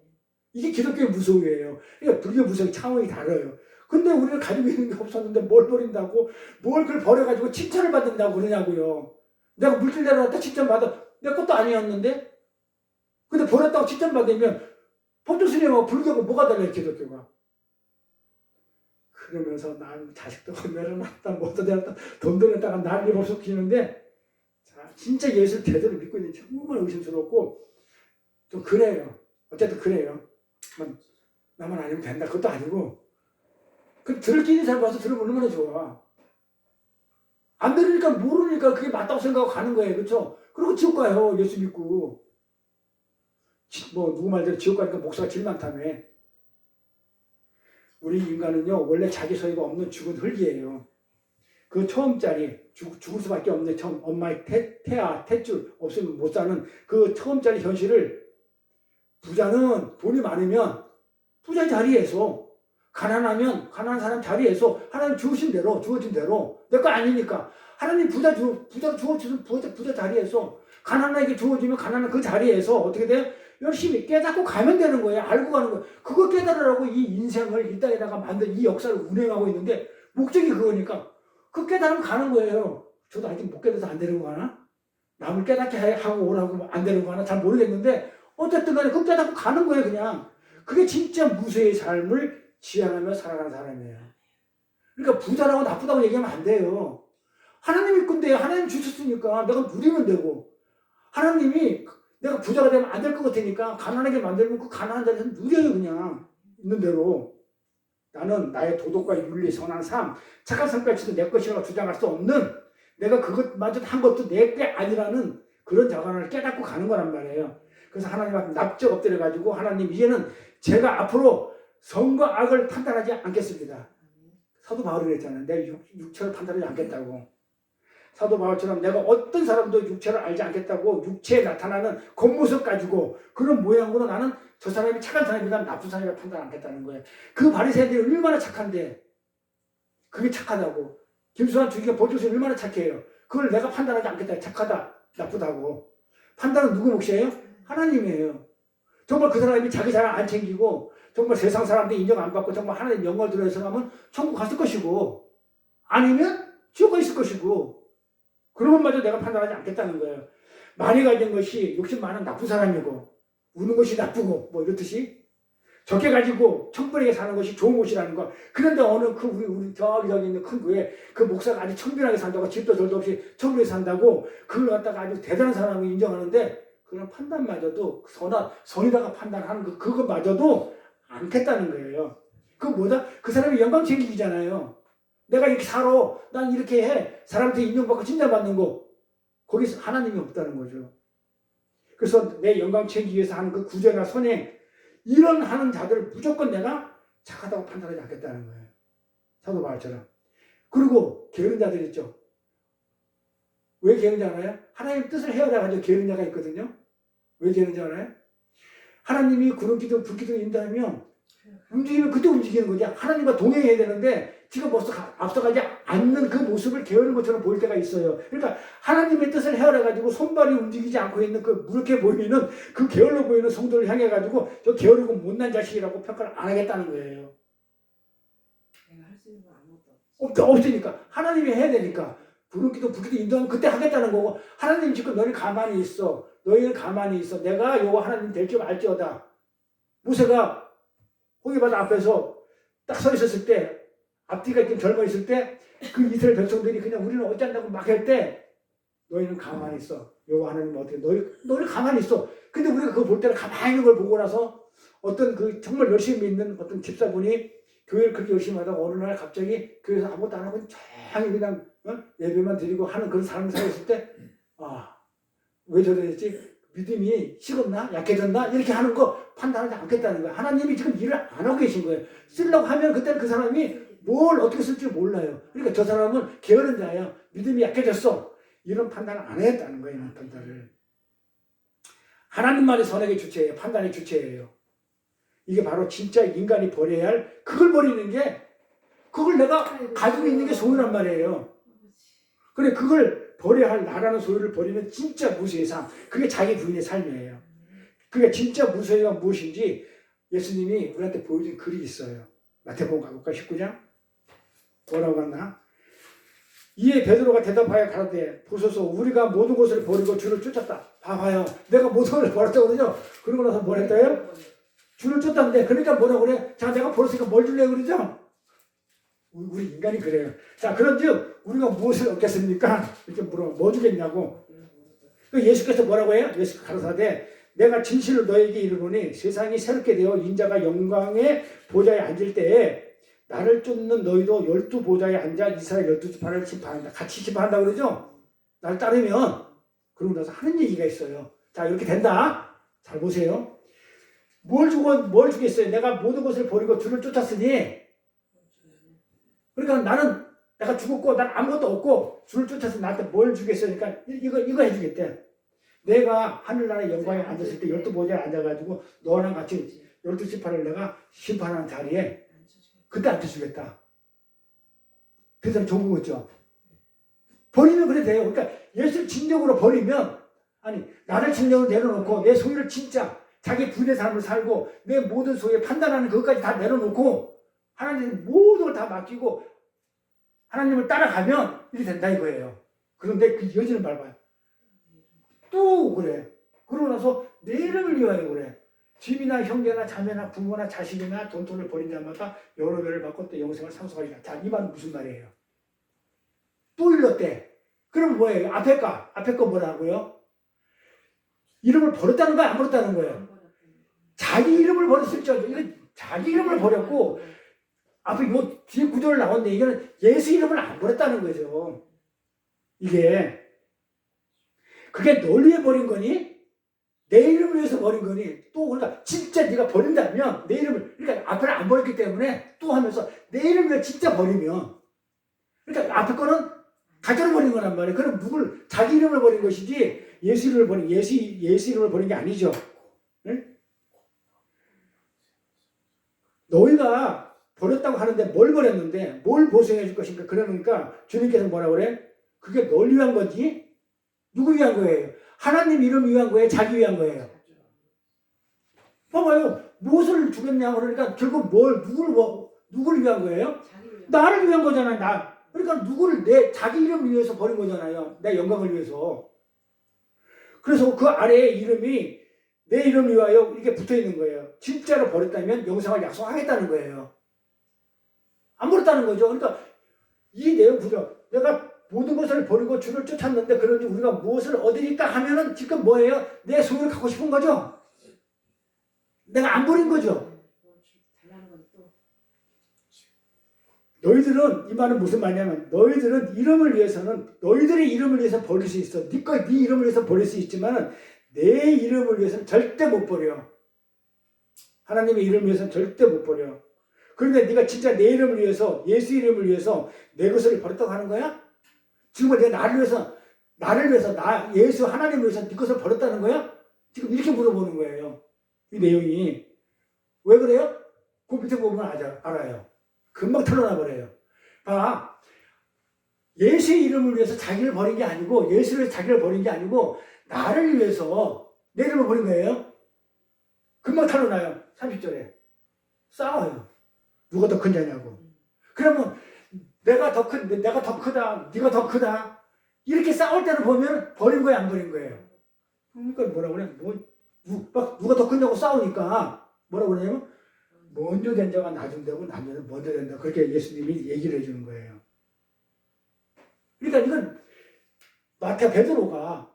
이게 기독교의 무소유예요. 그러니까 불교 무소유 차원이 다르요. 근데 우리는 가지고 있는 게 없었는데 뭘 버린다고? 뭘 그걸 버려가지고 칭찬을 받는다고 그러냐고요. 내가 물질 내려놨다 칭찬받아. 내 것도 아니었는데? 근데 버렸다고 칭찬받으면 법조스님하고 불교가 뭐가 달라요, 기독교가? 그러면서 난 자식도 내려놨다, 못도 내려놨다, 돈도 냈다가 난리 벌써 피는데, 자, 진짜 예수를 제대로 믿고 있는지 정말 의심스럽고, 좀 그래요. 어쨌든 그래요. 나만 아니면 된다. 그것도 아니고, 그 들을 끼는 사람 와서 들으면 얼마나 좋아. 안 들으니까 모르니까 그게 맞다고 생각하고 가는 거예요. 그렇죠? 그리고 지옥 가요. 예수 믿고. 누구 말대로 지옥 가니까 목사가 제일 많다며. 우리 인간은요, 원래 자기 소유가 없는 죽은 흙이에요. 그 처음짜리, 죽을 수밖에 없는 처음, 엄마의 태줄 없으면 못 사는 그 처음짜리 현실을 부자는 돈이 많으면 부자 자리에서 가난하면 가난한 사람 자리에서 하나님 주어진 대로 내 거 아니니까 하나님 부자 주어주신 부자 자리에서 가난하게 주어지면 가난한 그 자리에서 어떻게 돼요? 열심히 깨닫고 가면 되는 거예요. 알고 가는 거예요. 그거 깨달으라고 이 인생을 이 땅에다가 만든 이 역사를 운행하고 있는데 목적이 그거니까 그 깨달으면 가는 거예요. 저도 아직 못 깨달아서 안 되는 거 하나? 남을 깨닫게 하고 오라고 안 되는 거 하나? 잘 모르겠는데 어쨌든 간에 그 깨닫고 가는 거예요. 그냥 그게 진짜 무쇠의 삶을 지향하며 살아가는 사람이에요. 그러니까 부자라고 나쁘다고 얘기하면 안 돼요. 하나님이 근데 하나님 주셨으니까 내가 누리면 되고 하나님이 내가 부자가 되면 안 될 것 같으니까 가난하게 만들면 그 가난한 자리에서 누려요. 그냥 있는 대로. 나는 나의 도덕과 윤리, 선한 삶, 착한 성까지도 내 것이라고 주장할 수 없는 내가 그것마저 한 것도 내 게 아니라는 그런 자관을 깨닫고 가는 거란 말이에요. 그래서 하나님 앞에 납작 엎드려가지고 하나님 이제는 제가 앞으로 선과 악을 판단하지 않겠습니다. 사도 바울이 그랬잖아요. 내가 육체를 판단하지 않겠다고. 사도 바울처럼 내가 어떤 사람도 육체를 알지 않겠다고 육체에 나타나는 겉모습 가지고 그런 모양으로 나는 저 사람이 착한 사람이다 나쁜 사람이라 판단 않겠다는 거예요. 그 바리새인들이 얼마나 착한데 그게 착하다고. 김수환 주기가 보조선 얼마나 착해요. 그걸 내가 판단하지 않겠다. 착하다 나쁘다고. 판단은 누구 몫이에요? 하나님이에요. 정말 그 사람이 자기 자랑 안 챙기고 정말 세상 사람들 인정 안 받고 정말 하나님 영광을 들어서 하면 천국 갔을 것이고 아니면 지옥 가 있을 것이고 그런 것마저 내가 판단하지 않겠다는 거예요. 많이 가진 것이 욕심 많은 나쁜 사람이고 우는 것이 나쁘고 뭐 이렇듯이 적게 가지고 청벌하게 사는 것이 좋은 곳이라는 거. 그런데 어느 그 우리 저기 있는 큰 교회 그 목사가 아주 청빈하게 산다고 집도 절도 없이 청빈하게 산다고 그걸 갖다가 아주 대단한 사람을 인정하는데 그런 판단마저도 선이다가 판단하는 그거마저도 않겠다는 거예요. 그 뭐다? 그 사람이 영광 챙기기잖아요. 내가 이렇게 살아. 난 이렇게 해. 사람한테 인정받고 칭찬받는 거. 거기서 하나님이 없다는 거죠. 그래서 내 영광 챙기기 위해서 하는 그 구제나 선행 이런 하는 자들을 무조건 내가 착하다고 판단하지 않겠다는 거예요. 사도 바울처럼. 그리고 게으른 자들 있죠. 왜 게으른지 알아요? 하나님 뜻을 헤아려가지고 게으른 자가 있거든요. 왜 게으른지 알아요? 하나님이 구름기둥 불기둥 인도하면 움직이면 그때 움직이는 거지. 하나님과 동행해야 되는데 지금 벌써 앞서가지 않는 그 모습을 게으른 것처럼 보일 때가 있어요. 그러니까 하나님의 뜻을 헤아려가지고 손발이 움직이지 않고 있는 그 무력해 보이는 그 게을러 보이는 성도를 향해가지고 저 게으르고 못난 자식이라고 평가를 안 하겠다는 거예요. 내가 할 수 있는 건 아무것도 없으니까 하나님이 해야 되니까 구름기둥 불기둥 인도하면 그때 하겠다는 거고 하나님 지금 너희는 가만히 있어. 너희는 가만히 있어. 내가 요거 하나님 될 줄 알지어다. 모세가 호기바다 앞에서 딱 서 있었을 때 앞뒤가 좀 젊어 있을 때 그 이스라엘 백성들이 그냥 우리는 어찌한다고 막 할 때 너희는 가만히 있어. 여호와 하나님 어떻게 너희는 가만히 있어. 근데 우리가 그거 볼 때는 가만히 있는 걸 보고 나서 어떤 그 정말 열심히 믿는 어떤 집사분이 교회를 그렇게 열심히 하다가 어느 날 갑자기 교회에서 아무것도 안 하고 조용히 그냥 예배만 드리고 하는 그런 사람 사이에 때 왜 저랬지? 믿음이 식었나? 약해졌나? 이렇게 하는 거 판단하지 않겠다는 거예요. 하나님이 지금 일을 안 하고 계신 거예요. 쓰려고 하면 그때는 그 사람이 뭘 어떻게 쓸지 몰라요. 그러니까 저 사람은 게으른 자예요. 믿음이 약해졌어. 이런 판단을 안 했다는 거예요. 이런 판단을. 하나님만이 선악의 주체예요. 판단의 주체예요. 이게 바로 진짜 인간이 버려야 할 그걸 버리는 게 그걸 내가 가지고 있는 게 소유란 말이에요. 그래 그걸 버려야 할 나라는 소유를 버리는 진짜 무수의 삶. 그게 자기 부인의 삶이에요. 그게 진짜 무수의가 무엇인지 예수님이 우리한테 보여준 글이 있어요. 마태복음 가볼까 19장? 뭐라고 했나? 이에 베드로가 대답하여 가라되 보소서 우리가 모든 것을 버리고 주를 쫓았다. 봐봐요. 내가 모든 것을 버렸다고 그러죠. 그러고 나서 뭘 했다요? 주를 쫓았는데 그러니까 뭐라고 그래? 자 내가 버렸으니까 뭘 줄래 그러죠? 우리 인간이 그래요. 자 그런즉 우리가 무엇을 얻겠습니까? 이렇게 물어 뭐 주겠냐고. 예수께서 뭐라고 해요? 예수께서 가라사대 내가 진실로 너에게 이르노니 세상이 새롭게 되어 인자가 영광의 보좌에 앉을 때에 나를 쫓는 너희도 12보좌에 앉아 이스라엘 12지파를 심판한다. 같이 심판한다 그러죠? 나를 따르면 그러고 나서 하는 얘기가 있어요. 자 이렇게 된다. 잘 보세요. 뭘 주겠어요? 내가 모든 것을 버리고 주를 쫓았으니 그러니까 나는 내가 죽었고 난 아무것도 없고 주를 쫓아서 나한테 뭘 주겠어요? 그러니까 이거 해주겠대. 내가 하늘나라의 영광에 앉았을 때 12보좌에 앉아가지고 너랑 같이 12지파를 내가 심판하는 자리에 그때 앉혀주겠다. 그래서 좋은 거죠. 버리면 그래 돼요. 그러니까 예수를 진정으로 버리면 아니 나를 진정으로 내려놓고 내 소유를 진짜 자기 부인의 삶을 살고 내 모든 소유에 판단하는 그것까지 다 내려놓고 하나님 모든 걸 다 맡기고 하나님을 따라가면 이렇게 된다 이거예요. 그런데 그 여지는 밟아요. 또 그래. 그러고 나서 내 이름을 위하여 그래. 집이나 형제나 자매나 부모나 자식이나 돈돈을 버린 자마다 여러 배를 받고 또 영생을 상속하리라. 자, 이 말은 무슨 말이에요? 또 일렀대. 그럼 뭐예요? 앞에 거 뭐라고요? 이름을 버렸다는 거야? 안 버렸다는 거예요? 자기 이름을 버렸을 적 이거 자기 이름을 버렸고 앞에 요 뒤에 구절을 나오는데 이거는 예수 이름을 안 버렸다는 거죠. 그게 널 위해 버린 거니? 내 이름을 위해서 버린 거니? 또 그러니까 진짜 네가 버린다면 내 이름을 그러니까 앞에를 안 버렸기 때문에 또 하면서 내 이름을 진짜 버리면 그러니까 앞에 거는 가짜로 버린 거란 말이에요. 그럼 자기 이름을 버린 것이지 예수 이름을 버린 예수 이름을 버린 게 아니죠. 응? 너희가 버렸다고 하는데 뭘 버렸는데 뭘 보상해 줄 것인가? 그러니까 주님께서 뭐라고 그래? 그게 널 위한 거지? 누구 위한 거예요? 하나님 이름 위한 거예요? 자기 위한 거예요? 봐봐요. 무엇을 주겠냐고 그러니까 결국 누구를 위한 거예요? 나를 위한 거잖아요. 나. 그러니까 자기 이름을 위해서 버린 거잖아요. 내 영광을 위해서. 그래서 그 아래에 이름이 내 이름을 위하여 이게 붙어 있는 거예요. 진짜로 버렸다면 영생을 약속하겠다는 거예요. 안 버렸다는 거죠. 그러니까 이 내용 보죠. 내가 모든 것을 버리고 주를 쫓았는데 그러니 우리가 무엇을 얻으니까 하면은 지금 뭐예요? 내 소유를 갖고 싶은 거죠. 내가 안 버린 거죠. 달라는 건 또 너희들은 이 말은 무슨 말이냐면 너희들은 이름을 위해서는 너희들의 이름을 위해서 버릴 수 있어. 네 이름을 위해서 버릴 수 있지만은 내 이름을 위해서는 절대 못 버려. 하나님의 이름을 위해서는 절대 못 버려. 그런데 네가 진짜 내 이름을 위해서 예수 이름을 위해서 내 것을 버렸다고 하는 거야? 지금 내가 나를 위해서 나 예수 하나님을 위해서 네 것을 버렸다는 거야? 지금 이렇게 물어보는 거예요. 이 내용이 왜 그래요? 그 밑에 보면 알아요. 금방 털어놔 버려요. 봐, 예수의 이름을 위해서 자기를 버린 게 아니고 예수를 위해서 자기를 버린 게 아니고 나를 위해서 내 이름을 버린 거예요. 금방 털어놔요. 30절에 싸워요. 누가 더 큰 자냐고. 그러면 내가 더 크다, 네가 더 크다. 이렇게 싸울 때를 보면 버린 거야, 안 버린 거예요. 그러니까 뭐라고 그래? 막 누가 더 크냐고 싸우니까 뭐라고 그러냐면 먼저 된 자가 나중 되고 나중에는 먼저 된다. 그렇게 예수님이 얘기를 해주는 거예요. 그러니까 이건 베드로가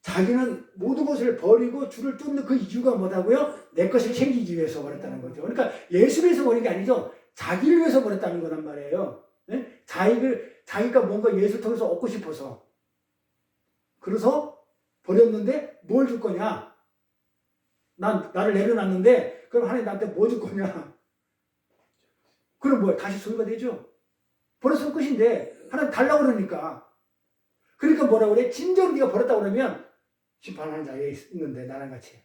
자기는 모든 것을 버리고 주를 쫓는 그 이유가 뭐라고요? 내 것을 챙기기 위해서 버렸다는 거죠. 그러니까 예수를 위해서 버린 게 아니죠. 자기를 위해서 버렸다는 거란 말이에요. 네? 자기가 뭔가 예수를 통해서 얻고 싶어서. 그래서 버렸는데 뭘 줄 거냐? 나를 내려놨는데 그럼 하나님 나한테 뭐 줄 거냐? 그럼 뭐야? 다시 소유가 되죠. 버렸으면 끝인데 하나님 달라고 그러니까. 그러니까 뭐라고 그래? 진정으로 네가 버렸다고 그러면 심판하는 자리에 있는데 나랑 같이.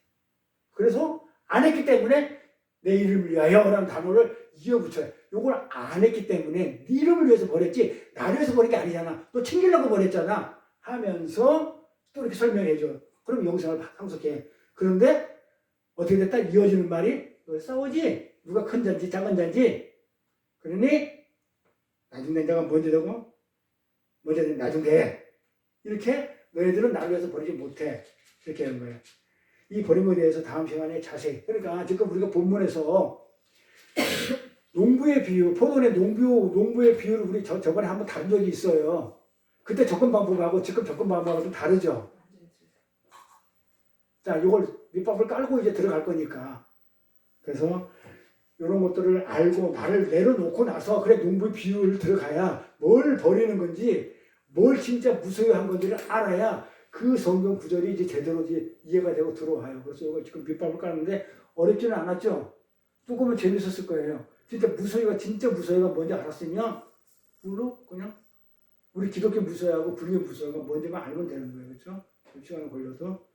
그래서 안 했기 때문에 내 이름을 위하여라는 단어를 이어붙여요. 요걸 안 했기 때문에 네 이름을 위해서 버렸지 나를 위해서 버린 게 아니잖아. 또 챙기려고 버렸잖아. 하면서 또 이렇게 설명해줘. 그럼 영생을 상속해. 그런데 어떻게 됐다? 이어지는 말이 너 싸우지? 누가 큰 자인지 작은 자인지. 그러니 나중 된 자가 먼저 되고 먼저 된 나중 돼. 이렇게 너희들은 나를 위해서 버리지 못해. 이렇게 하는 거예요. 이 버림에 대해서 다음 시간에 자세히. 그러니까 지금 우리가 본문에서 농부의 비유, 포도의 농부의 비유를 우리 저번에 한번 다룬 적이 있어요. 그때 접근 방법하고 지금 접근 방법하고 좀 다르죠. 자, 이걸 밑밥을 깔고 이제 들어갈 거니까. 그래서 이런 것들을 알고 나를 내려놓고 나서 그래 농부의 비유를 들어가야 뭘 버리는 건지 뭘 진짜 무소유한 건지를 알아야 그 성경 구절이 이제 제대로 이제 이해가 되고 들어와요. 그래서 이거 지금 밑밥을 깔는데 어렵지는 않았죠. 조금은 재밌었을 거예요. 진짜 무소유가 뭔지 알았으면 물로 그냥 우리 기독교 무소유하고 불교 무소유가 뭔지만 알면 되는 거예요. 그렇죠? 좀 시간 걸려도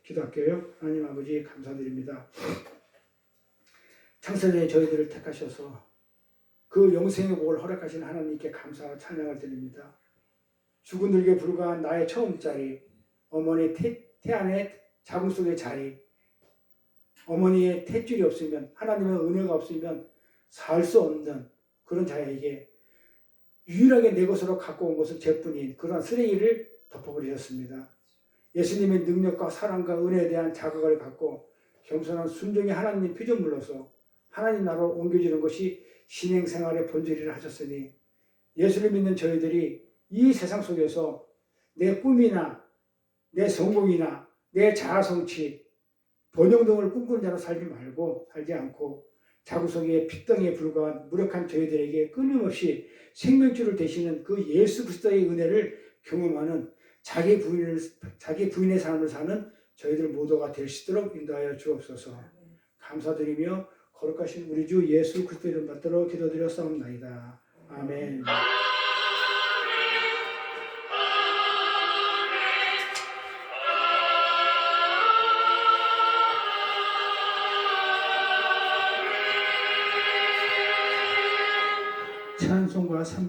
기도할게요. 하나님 아버지 감사드립니다. 창세전에 저희들을 택하셔서 그 영생의 복을 허락하신 하나님께 감사와 찬양을 드립니다. 죽은 늙에 불과한 나의 처음 자리, 어머니 태안의 자궁 속의 자리, 어머니의 탯줄이 없으면 하나님의 은혜가 없으면 살 수 없는 그런 자에게 유일하게 내 것으로 갖고 온 것은 죄뿐인 그런 쓰레기를 덮어버리셨습니다. 예수님의 능력과 사랑과 은혜에 대한 자각을 갖고 겸손한 순종의 하나님 피조물로서 하나님 나라로 옮겨지는 것이 신행생활의 본질이라 하셨으니 예수를 믿는 저희들이 이 세상 속에서 내 꿈이나 내 성공이나 내 자아성취, 번영 등을 꿈꾸는 자로 살지 않고 자구성의 핏덩이에 불과한 무력한 저희들에게 끊임없이 생명줄을 대시는 그 예수 그리스도의 은혜를 경험하는 자기 부인의 삶을 사는 저희들 모두가 될 수 있도록 인도하여 주옵소서. 감사드리며 거룩하신 우리 주 예수 그리스도 이름 받들어 기도드렸사옵나이다. 아멘. 찬송과